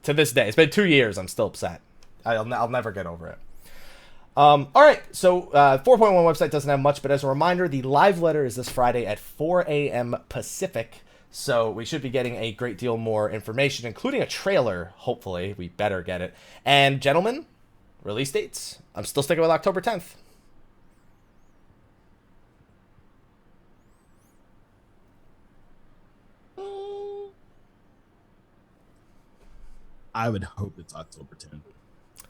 To this day. It's been 2 years. I'm still upset. I'll never get over it. All right. So 4.1 website doesn't have much, but as a reminder, the live letter is this Friday at 4 a.m. Pacific. So we should be getting a great deal more information, including a trailer. Hopefully. We better get it. And gentlemen, release dates. I'm still sticking with October 10th. I would hope it's October 10th.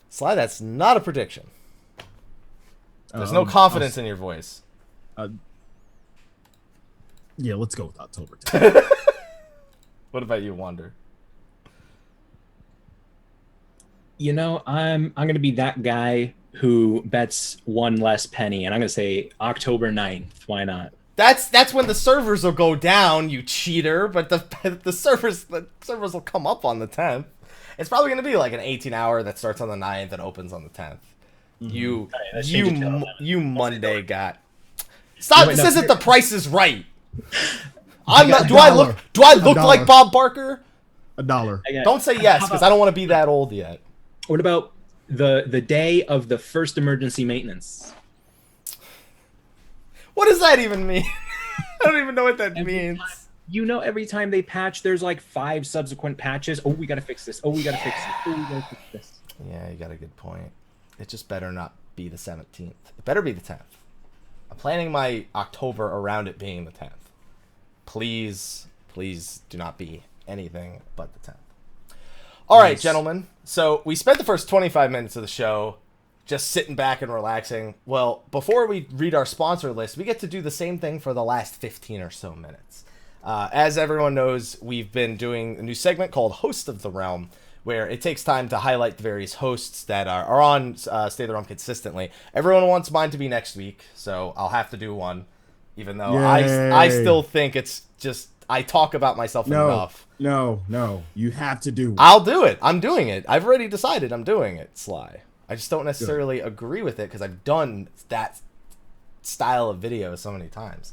Sly, that's not a prediction. There's no confidence in your voice. Yeah, let's go with October 10th. What about you, Wander? I'm going to be that guy who bets one less penny, and I'm going to say October 9th. Why not? That's when the servers will go down, you cheater. But the servers will come up on the 10th. It's probably going to be like an 18-hour that starts on the 9th and opens on the 10th. Mm-hmm. You Monday guy. Stop! This isn't The Price is Right. I'm not. Do I look like Bob Barker? $1. Don't say yes, because I don't want to be that old yet. What about the day of the first emergency maintenance? What does that even mean? I don't even know what that means. Every time they patch, there's like 5 subsequent patches. Oh, we gotta fix this. Oh, we gotta fix this. Oh, we gotta fix this. Yeah, you got a good point. It just better not be the 17th. It better be the 10th. I'm planning my October around it being the 10th. Please do not be anything but the 10th. All right, gentlemen. So we spent the first 25 minutes of the show just sitting back and relaxing. Well, before we read our sponsor list, we get to do the same thing for the last 15 or so minutes. As everyone knows, we've been doing a new segment called Host of the Realm, where it takes time to highlight the various hosts that are on State of the Realm consistently. Everyone wants mine to be next week, so I'll have to do one, even though I still think it's just, I talk about myself enough. No, you have to do it. I'll do it. I'm doing it. I've already decided I'm doing it, Sly. I just don't necessarily agree with it because I've done that style of video so many times.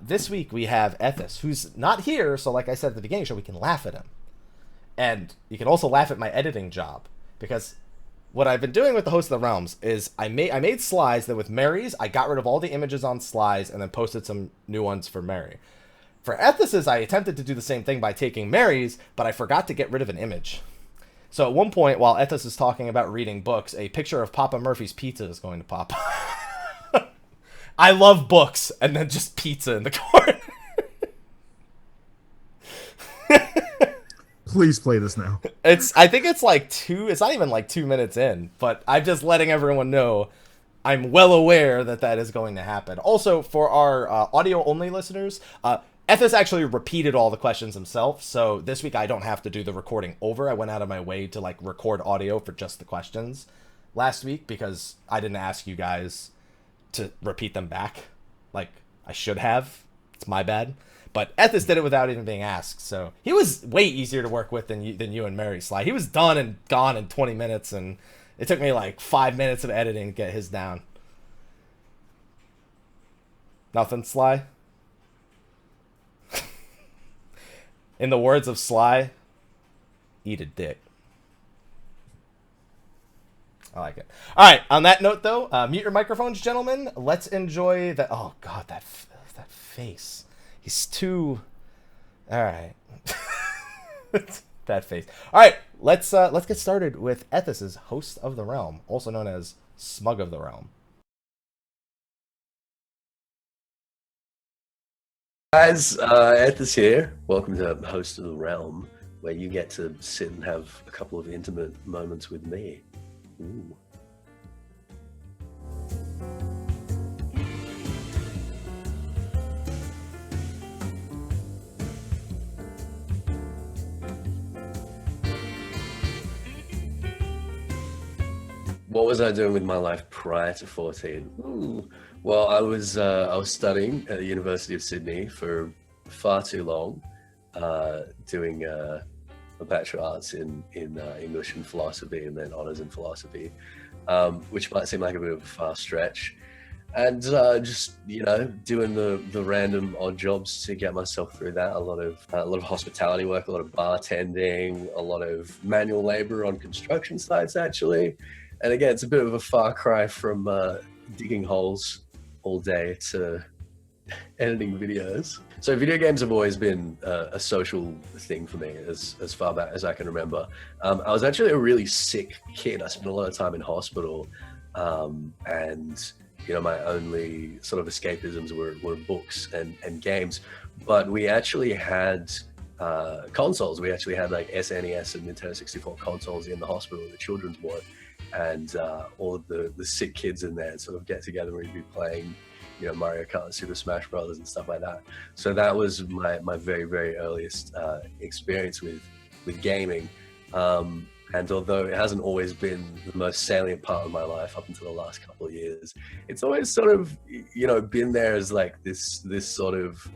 This week we have Ethys, who's not here, so like I said at the beginning of the show, we can laugh at him. And you can also laugh at my editing job, because what I've been doing with the Host of the Realms is I made slides, then with Mary's, I got rid of all the images on slides and then posted some new ones for Mary. For Ethys's, I attempted to do the same thing by taking Mary's, but I forgot to get rid of an image. So at one point, while Ethys is talking about reading books, a picture of Papa Murphy's pizza is going to pop. I love books, and then just pizza in the corner. Please play this now. I think it's not even like 2 minutes in, but I'm just letting everyone know I'm well aware that is going to happen. Also, for our audio-only listeners, Ethys actually repeated all the questions himself, so this week I don't have to do the recording over. I went out of my way to record audio for just the questions last week because I didn't ask you guys to repeat them back like I should have. It's my bad. But Ethys did it without even being asked, so he was way easier to work with than you and Mary, Sly. He was done and gone in 20 minutes, and it took me 5 minutes of editing to get his down. Nothing, Sly? In the words of Slyh, eat a dick. I like it. All right. On that note, though, mute your microphones, gentlemen. Let's enjoy that. Oh God, that face. He's too. All right. That face. All right. Let's get started with Ethys, Host of the Realm, also known as Smug of the Realm. Guys, Ethys here. Welcome to Host of the Realm, where you get to sit and have a couple of intimate moments with me. Ooh. What was I doing with my life prior to 14? Ooh. Well, I was studying at the University of Sydney for far too long, doing a Bachelor of Arts in English and philosophy, and then honours in philosophy, which might seem like a bit of a far stretch, and just doing the random odd jobs to get myself through that. A lot of hospitality work, a lot of bartending, a lot of manual labour on construction sites, actually. And again, it's a bit of a far cry from digging holes all day to editing videos. So video games have always been a social thing for me as far back as I can remember. I was actually a really sick kid. I spent a lot of time in hospital, and my only sort of escapisms were books and games. But we actually had consoles. We actually had like SNES and Nintendo 64 consoles in the hospital, the children's ward. And all of the sick kids in there sort of get together and we'd be playing, Mario Kart and Super Smash Brothers and stuff like that. So that was my very, very earliest experience with gaming. And although it hasn't always been the most salient part of my life up until the last couple of years, it's always sort of, been there as like this sort of,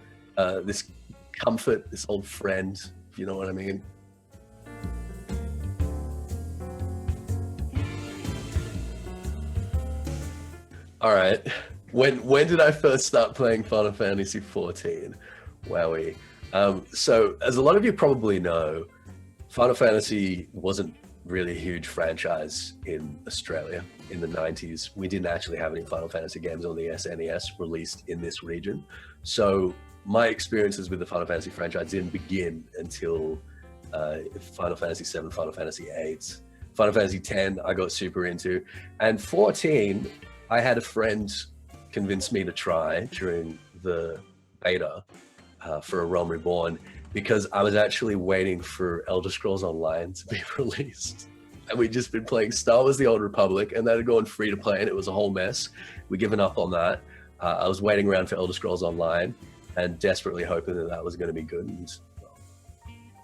this comfort, this old friend, if you know what I mean. All right, when did I first start playing Final Fantasy XIV? Wowie. So as a lot of you probably know, Final Fantasy wasn't really a huge franchise in Australia in the 90s. We didn't actually have any Final Fantasy games on the SNES released in this region. So my experiences with the Final Fantasy franchise didn't begin until Final Fantasy VII, Final Fantasy VIII, Final Fantasy X I got super into, and 14, I had a friend convince me to try during the beta for a Realm Reborn, because I was actually waiting for Elder Scrolls Online to be released. And we'd just been playing Star Wars: The Old Republic, and that had gone free to play, and it was a whole mess. We'd given up on that. I was waiting around for Elder Scrolls Online and desperately hoping that was going to be good. And, well,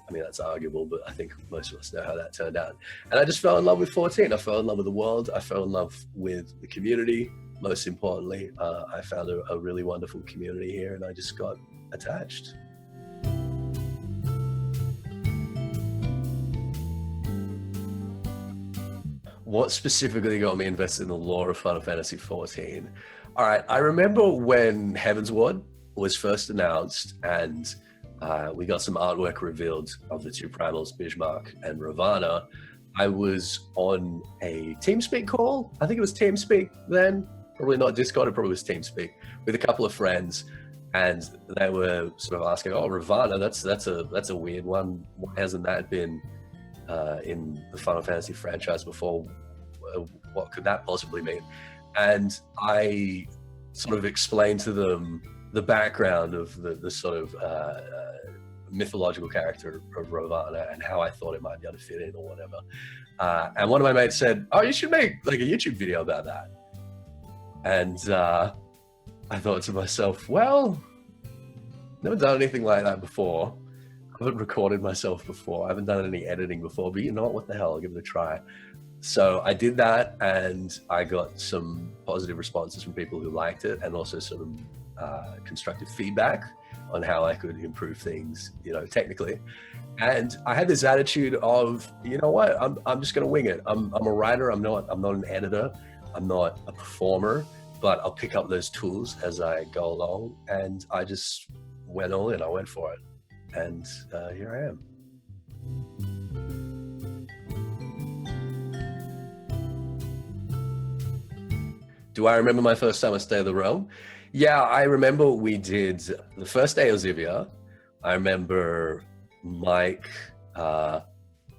I mean, that's arguable, but I think most of us know how that turned out. And I just fell in love with 14. I fell in love with the world. I fell in love with the community. Most importantly, I found a really wonderful community here, and I just got attached. What specifically got me invested in the lore of Final Fantasy XIV? All right, I remember when Heavensward was first announced, and we got some artwork revealed of the two primals, Bismarck and Ravana. I was on a TeamSpeak call. I think it was TeamSpeak then. Probably not Discord, it probably was TeamSpeak, with a couple of friends, and they were sort of asking, "Oh, Ravana, that's a weird one. Why hasn't that been in the Final Fantasy franchise before? What could that possibly mean?" And I sort of explained to them the background of the sort of mythological character of Ravana and how I thought it might be able to fit in or whatever. And one of my mates said, "Oh, you should make like a YouTube video about that." And I thought to myself, well, never done anything like that before. I haven't recorded myself before. I haven't done any editing before, but you know what the hell, I'll give it a try. So I did that, and I got some positive responses from people who liked it, and also some constructive feedback on how I could improve things, technically. And I had this attitude of, you know what, I'm just going to wing it. I'm a writer. I'm not an editor. I'm not a performer, but I'll pick up those tools as I go along. And I just went all in. I went for it. and here I am. Do I remember my first time at State of the Realm? Yeah, I remember we did the first day of Zivia. I remember Mike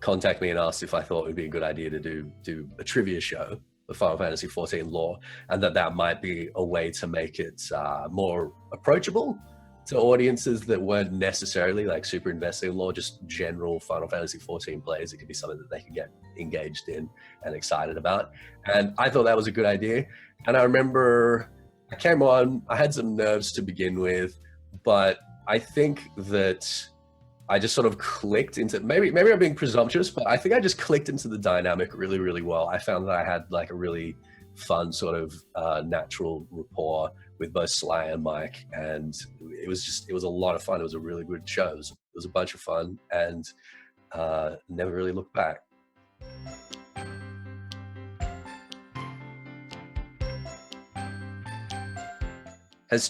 contact me and asked if I thought it would be a good idea to do a trivia show for Final Fantasy XIV lore, and that might be a way to make it more approachable to audiences that weren't necessarily like super invested in lore, just general Final Fantasy XIV players. It could be something that they can get engaged in and excited about. And I thought that was a good idea. And I remember I came on, I had some nerves to begin with, but I think that I just sort of clicked into, maybe I'm being presumptuous, but I think I just clicked into the dynamic really, really well. I found that I had like a really fun sort of natural rapport with both Slyh and Mike, and it was a lot of fun. It was a really good show. It was a bunch of fun, and never really looked back. Has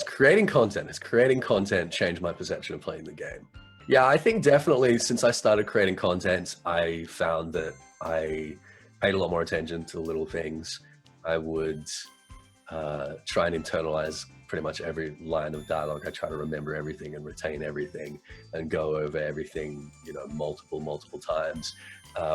creating content changed my perception of playing the game? Yeah, I think definitely since I started creating content, I found that I paid a lot more attention to the little things. I would try and internalize pretty much every line of dialogue. I try to remember everything and retain everything and go over everything, multiple times.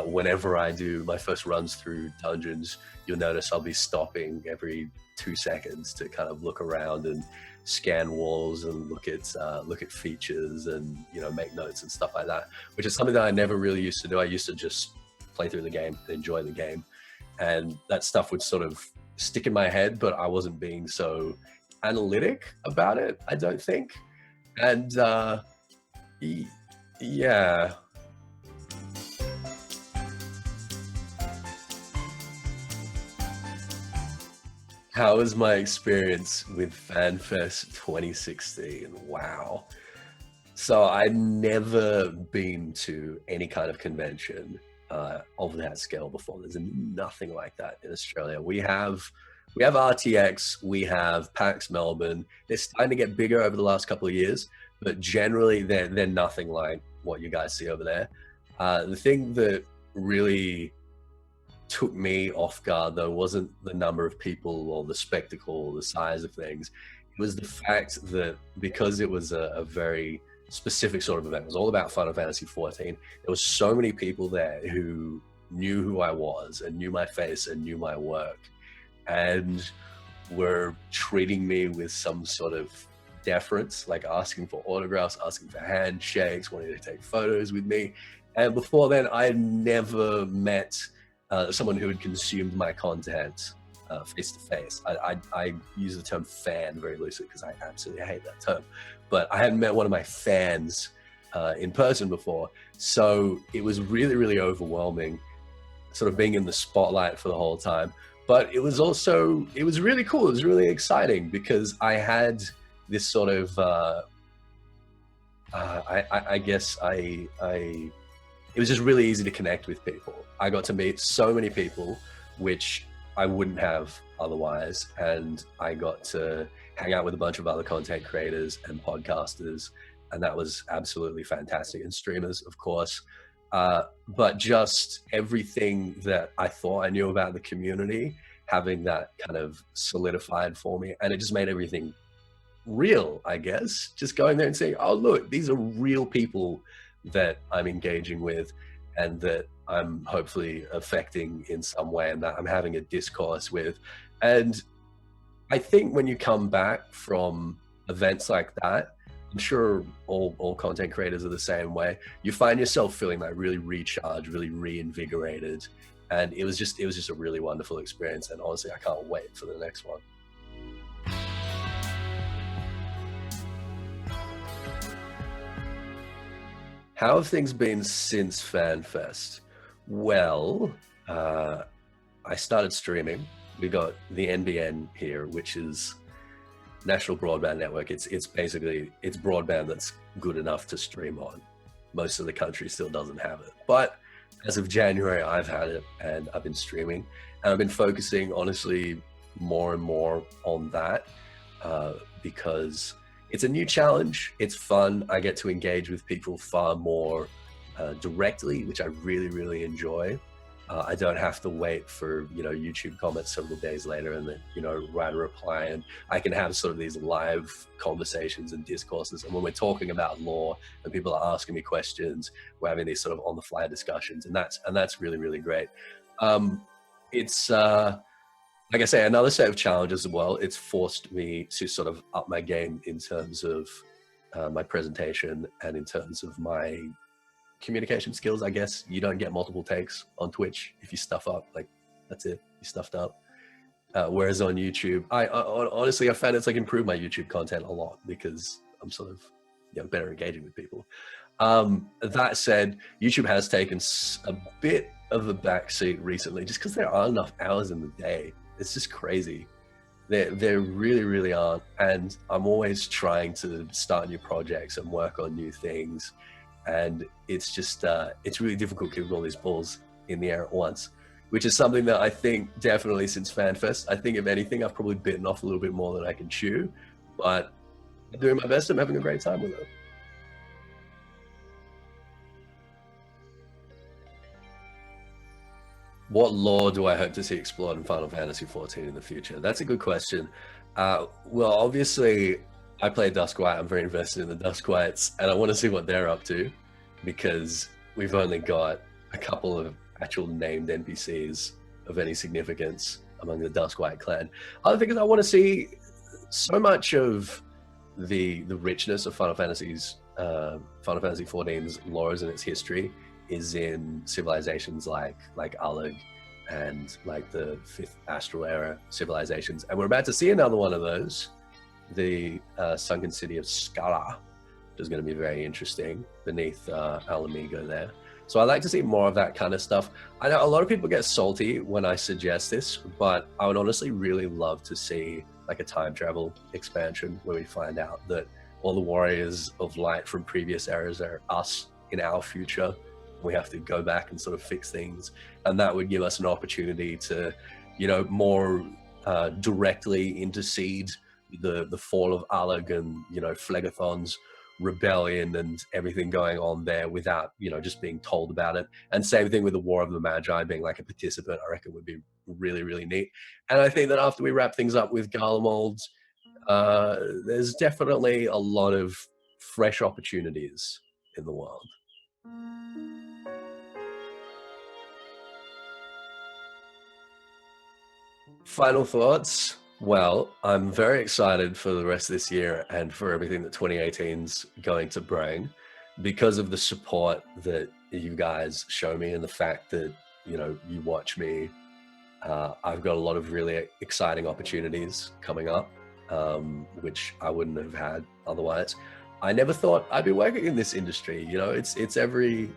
Whenever I do my first runs through dungeons, you'll notice I'll be stopping every 2 seconds to kind of look around and scan walls and look at features and make notes and stuff like that, which is something that I never really used to do. I used to just play through the game and enjoy the game, and that stuff would sort of stick in my head, but I wasn't being so analytic about it, I don't think. And yeah. How was my experience with FanFest 2016? Wow. So I'd never been to any kind of convention of that scale before. There's nothing like that in Australia. We have RTX, we have PAX Melbourne. They're starting to get bigger over the last couple of years, but generally they're nothing like what you guys see over there. The thing that really took me off guard though wasn't the number of people or the spectacle or the size of things. It was the fact that because it was a very specific sort of event, it was all about Final Fantasy XIV, there were so many people there who knew who I was and knew my face and knew my work and were treating me with some sort of deference, like asking for autographs, asking for handshakes, wanting to take photos with me. And before then I had never met someone who had consumed my content face to face. I use the term fan very loosely because I absolutely hate that term, but I hadn't met one of my fans in person before. So it was really, really overwhelming sort of being in the spotlight for the whole time. But it was really cool. It was really exciting because I had this sort of, it was just really easy to connect with people. I got to meet so many people, which I wouldn't have otherwise. And I got to hang out with a bunch of other content creators and podcasters. And that was absolutely fantastic. And streamers, of course. But just everything that I thought I knew about the community, having that kind of solidified for me. And it just made everything real, I guess. Just going there and saying, oh, look, these are real people that I'm engaging with and that I'm hopefully affecting in some way and that I'm having a discourse with. And I think when you come back from events like that, I'm sure all content creators are the same way, you find yourself feeling like really recharged, really reinvigorated. And it was just a really wonderful experience. And honestly, I can't wait for the next one. How have things been since FanFest? Well, I started streaming. We got the NBN here, which is National Broadband Network. It's broadband that's good enough to stream on. Most of the country still doesn't have it. But as of January, I've had it and I've been streaming. And I've been focusing, honestly, more and more on that because it's a new challenge. It's fun. I get to engage with people far more directly, which I really, really enjoy. I don't have to wait for, YouTube comments several days later and then, write a reply. And I can have sort of these live conversations and discourses. And when we're talking about lore and people are asking me questions, we're having these sort of on the fly discussions. And that's really, really great. It's, like I say, another set of challenges as well. It's forced me to sort of up my game in terms of my presentation and in terms of my communication skills. I guess you don't get multiple takes on Twitch. If you stuff up, like, that's it, you stuffed up. Whereas on YouTube, I honestly, I found it's like improved my YouTube content a lot because I'm sort of better engaging with people. That said, YouTube has taken a bit of a backseat recently just because there aren't enough hours in the day. It's just crazy. There really, really aren't. And I'm always trying to start new projects and work on new things. And it's just, it's really difficult keeping all these balls in the air at once, which is something that I think definitely since FanFest, I think if anything, I've probably bitten off a little bit more than I can chew, but I'm doing my best. I'm having a great time with it. What lore do I hope to see explored in Final Fantasy XIV in the future? That's a good question. Well, obviously, I play Duskwhite. I'm very invested in the Duskwites, and I want to see what they're up to because we've only got a couple of actual named NPCs of any significance among the Duskwhite clan. Other thing is I want to see so much of the richness of Final Fantasy XIV's lores and its history is in civilizations like Alig and like the 5th Astral Era civilizations. And we're about to see another one of those, the sunken city of Skara, which is going to be very interesting beneath Alamigo there. So I like to see more of that kind of stuff. I know a lot of people get salty when I suggest this, but I would honestly really love to see like a time travel expansion where we find out that all the warriors of light from previous eras are us in our future. We have to go back and sort of fix things, and that would give us an opportunity to, more directly intercede the fall of Alig and Phlegethon's rebellion and everything going on there without just being told about it. And same thing with the War of the Magi, being like a participant, I reckon would be really, really neat. And I think that after we wrap things up with Garlemald, there's definitely a lot of fresh opportunities in the world. Final thoughts? Well, I'm very excited for the rest of this year and for everything that 2018's going to bring because of the support that you guys show me and the fact that, you watch me. I've got a lot of really exciting opportunities coming up, which I wouldn't have had otherwise. I never thought I'd be working in this industry. It's every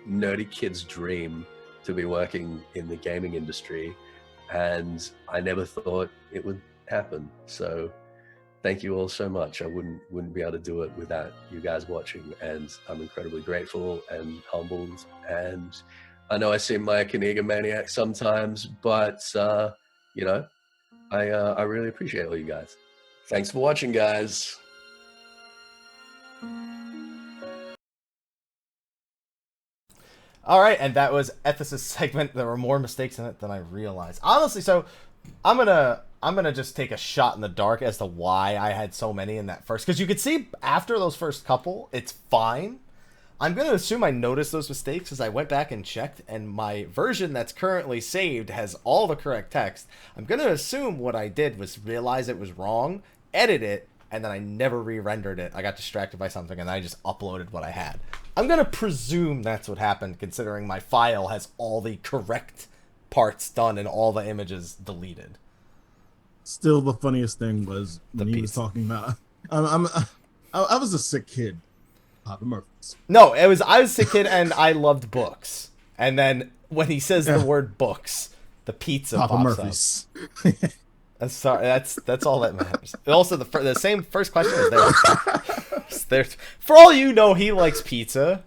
nerdy kid's dream to be working in the gaming industry. And I never thought it would happen. So thank you all so much. I wouldn't be able to do it without you guys watching. And I'm incredibly grateful and humbled. And I know I seem like an egomaniac sometimes, but I really appreciate all you guys. Thanks for watching, guys. All right, and that was Ethys' segment. There were more mistakes in it than I realized. Honestly, so I'm gonna just take a shot in the dark as to why I had so many in that first. Because you could see after those first couple, it's fine. I'm gonna assume I noticed those mistakes as I went back and checked, and my version that's currently saved has all the correct text. I'm gonna assume what I did was realize it was wrong, edit it, and then I never re-rendered it. I got distracted by something, and I just uploaded what I had. I'm going to presume that's what happened, considering my file has all the correct parts done and all the images deleted. Still, the funniest thing was when he was talking about, I was a sick kid, Papa Murphy's. No, I was a sick kid, and I loved books. And then when he says the word books, the pizza Papa pops Murphy's. up. Sorry, that's all that matters. Also, the same first question is there. For all you know, he likes pizza.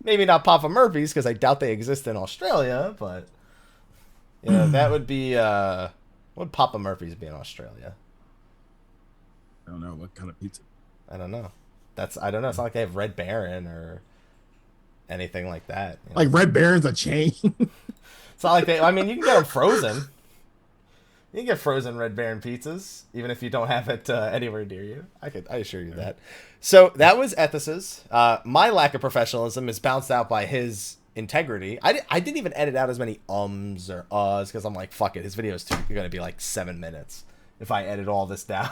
Maybe not Papa Murphy's, because I doubt they exist in Australia, but that would be would Papa Murphy's be in Australia? I don't know what kind of pizza. I don't know. I don't know. It's not like they have Red Baron or anything like that. You know? Like Red Baron's a chain. It's not like they. I mean, you can get them frozen. You can get frozen Red Baron pizzas, even if you don't have it anywhere near you. I assure you that. So that was Ethys's. My lack of professionalism is bounced out by his integrity. I didn't even edit out as many ums or uhs because I'm like, fuck it. His video is going to be like 7 minutes if I edit all this down.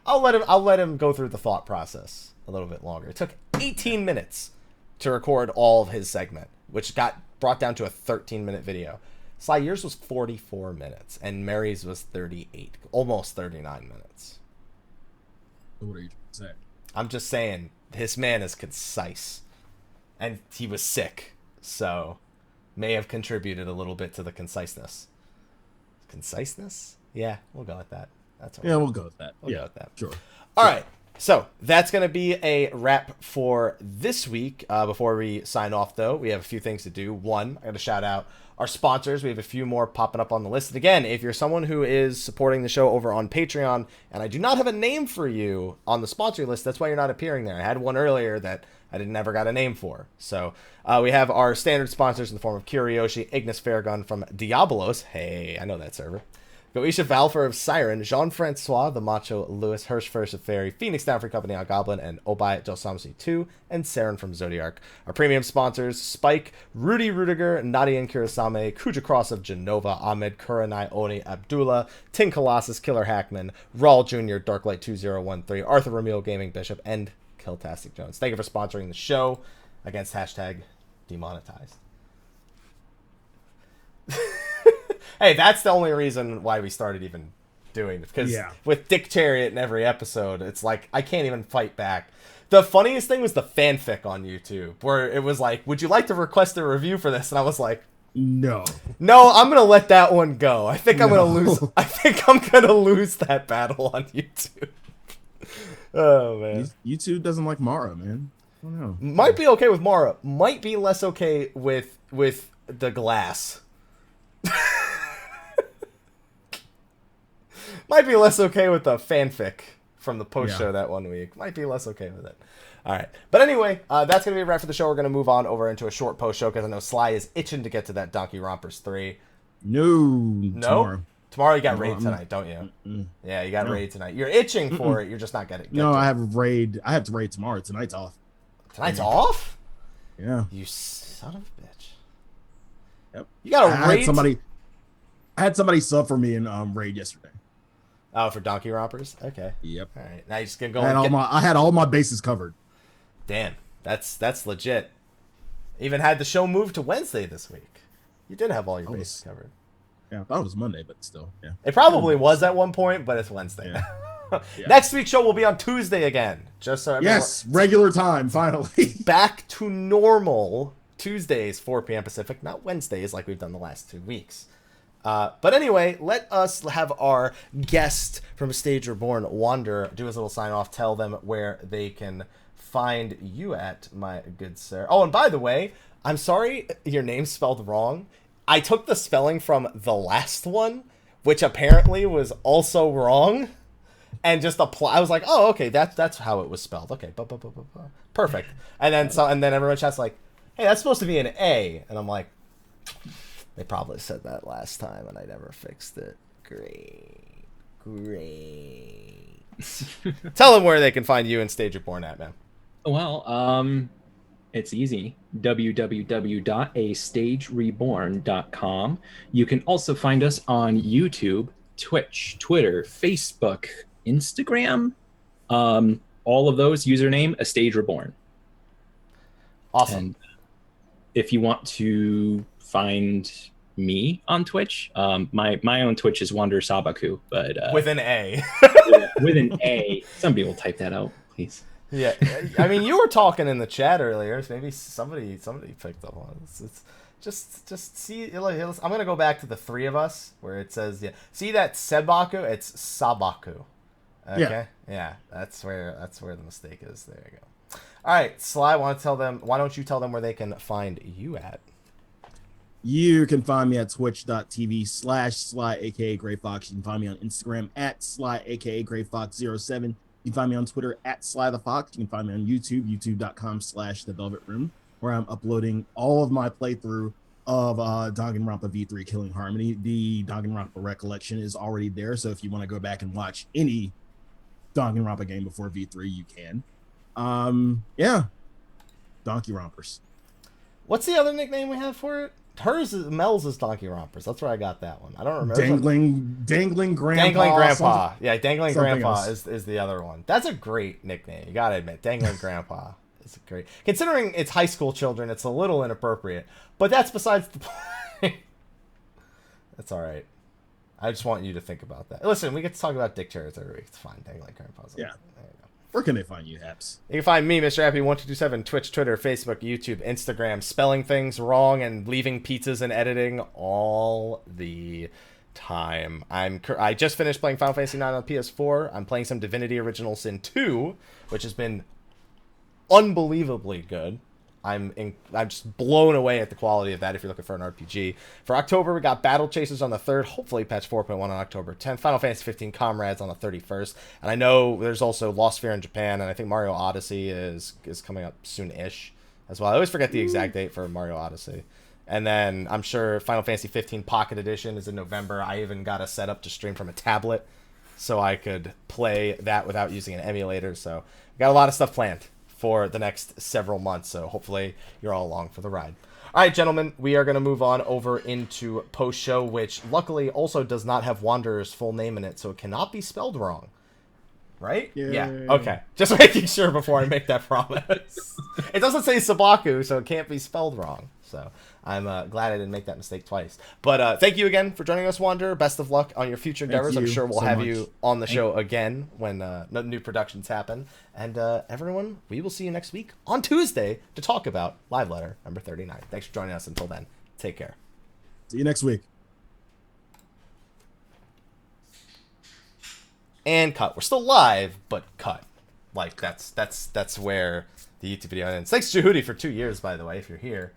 I'll let him go through the thought process a little bit longer. It took 18 minutes to record all of his segment, which got brought down to a 13-minute video. Slyh, yours was 44 minutes, and Mary's was 38, almost 39 minutes. What are you trying to say? I'm just saying, this man is concise, and he was sick, so may have contributed a little bit to the conciseness. Conciseness? Yeah, we'll go with that. That's all right. Yeah, we'll go with that. We'll go with that. Sure. All right. So that's going to be a wrap for this week. Before we sign off, though, we have a few things to do. One, I got to shout out our sponsors. We have a few more popping up on the list. And again, if you're someone who is supporting the show over on Patreon, and I do not have a name for you on the sponsor list, that's why you're not appearing there. I had one earlier that I never got a name for. So we have our standard sponsors in the form of Kurioshi, Ignis Fairgun from Diabolos. Hey, I know that server. Goetia Valefar of Siren, Jean-Francois Themacholuis, Hersh, Fersh of Faerie, Phoenix Down Free Company on Goblin, and Obai Jossamsi 2, and Serren from Zodiark. Our premium sponsors, Spike, Rudy Rudiger, Nadia Kurasame, Kuja Cross of Genova, Ahmed, Kuranai Oni, Abdullah, Tin Colossus, Killer Hackman, Raul Jr., Darklight 2013, Arthur Ramil Gaming Bishop, and Kiltastic Jones. Thank you for sponsoring the show against #demonetized. Hey, that's the only reason why we started even doing it. Because with Dick Chariot in every episode, it's like, I can't even fight back. The funniest thing was the fanfic on YouTube, where it was like, would you like to request a review for this? And I was like, no, I'm going to let that one go. I think I'm going to lose. I think I'm going to lose that battle on YouTube. Oh, man. YouTube doesn't like Mara, man. I don't know. Might be okay with Mara. Might be less okay with the glass. Might be less okay with the fanfic from the post show that 1 week. Might be less okay with it. All right. But anyway, that's going to be a wrap for the show. We're going to move on over into a short post show because I know Slyh is itching to get to that Donkey Rompers 3. No. Tomorrow you got raid tonight, don't you? Yeah, you got raid tonight. You're itching for it. You're just not getting it. No, I have raid. I have to raid tomorrow. Tonight's off. Tonight's off? Yeah. You son of a bitch. Yep. You got a raid? I had somebody sub for me in raid yesterday. Oh, for Donkey Rompers? Okay. Yep. All right. Now you're just gonna go. I had all my bases covered. Damn, that's legit. Even had the show moved to Wednesday this week. You did have all your bases covered. Yeah, I thought it was Monday, but still, yeah. It probably was at one point, but it's Wednesday. Yeah. Next week's show will be on Tuesday again. Just so everyone... Yes, regular time, finally. Back to normal. Tuesdays, 4 p.m. Pacific, not Wednesdays like we've done the last 2 weeks. But anyway, let us have our guest from Stage Reborn, Wander, do his little sign-off, tell them where they can find you at, my good sir. Oh, and by the way, I'm sorry your name's spelled wrong. I took the spelling from the last one, which apparently was also wrong, and just I was like, oh, okay, that's how it was spelled. Okay, perfect. And then everyone chat's like, hey, that's supposed to be an A, and I'm like, they probably said that last time, and I never fixed it. Great. Tell them where they can find you and Stage Reborn at, man. Well, it's easy. www.astagereborn.com. You can also find us on YouTube, Twitch, Twitter, Facebook, Instagram. All of those, username, A Stage Reborn. Awesome. And if you want to find me on Twitch, my own Twitch is Wander Sabaku, but with an A. with an A. Somebody will type that out, please. Yeah, I mean, you were talking in the chat earlier. So maybe somebody picked up on it. It's just see. I'm gonna go back to the 3 of us where it says See that Sabaku? It's Sabaku. Okay. Yeah. That's where the mistake is. There you go. All right, Slyh. Why don't you tell them where they can find you at? You can find me at twitch.tv/Slyh, aka Greyfox. You can find me on Instagram at Slyh, aka Greyfox07. You can find me on Twitter at Slythefox. You can find me on YouTube, youtube.com/thevelvetroom, where I'm uploading all of my playthrough of Danganronpa V3 Killing Harmony. The Danganronpa recollection is already there, so if you want to go back and watch any Danganronpa game before V3, you can. Yeah, Donkey Rompers. What's the other nickname we have for it? Mel's is Donkey Rompers. That's where I got that one. I don't remember. Dangling Grandpa. Dangling Grandpa. Yeah, Dangling Grandpa else. is the other one. That's a great nickname. You gotta admit, Dangling Grandpa is great. Considering it's high school children, it's a little inappropriate. But that's besides the point. That's all right. I just want you to think about that. Listen, we get to talk about dick chairs every week. It's fine. Dangling Grandpa's. Yeah. Where can they find you, Haps? You can find me, Mr. Happy1227, Twitch, Twitter, Facebook, YouTube, Instagram, spelling things wrong and leaving pizzas and editing all the time. I just finished playing Final Fantasy IX on PS4. I'm playing some Divinity Original Sin 2, which has been unbelievably good. I'm just blown away at the quality of that if you're looking for an RPG. For October, we got Battle Chasers on the 3rd, hopefully patch 4.1 on October 10th, Final Fantasy 15 Comrades on the 31st, and I know there's also Lost Sphere in Japan, and I think Mario Odyssey is coming up soon-ish as well. I always forget the exact date for Mario Odyssey. And then I'm sure Final Fantasy 15 Pocket Edition is in November. I even got a setup to stream from a tablet so I could play that without using an emulator, so we got a lot of stuff planned for the next several months, so hopefully you're all along for the ride. All right, gentlemen, we are going to move on over into post-show, which luckily also does not have Wanderer's full name in it, so it cannot be spelled wrong. Right? Yay. Yeah, okay. Just making sure before I make that promise. It doesn't say Sabaku, so it can't be spelled wrong. So I'm glad I didn't make that mistake twice. But thank you again for joining us, Wanderer. Best of luck on your future endeavors. I'm sure we'll have you on the show again when new productions happen. And everyone, we will see you next week on Tuesday to talk about Live Letter number 39. Thanks for joining us. Until then, take care. See you next week. And cut. We're still live, but cut. Like that's where the YouTube video ends. Thanks, Jehudi, for 2 years, by the way, if you're here.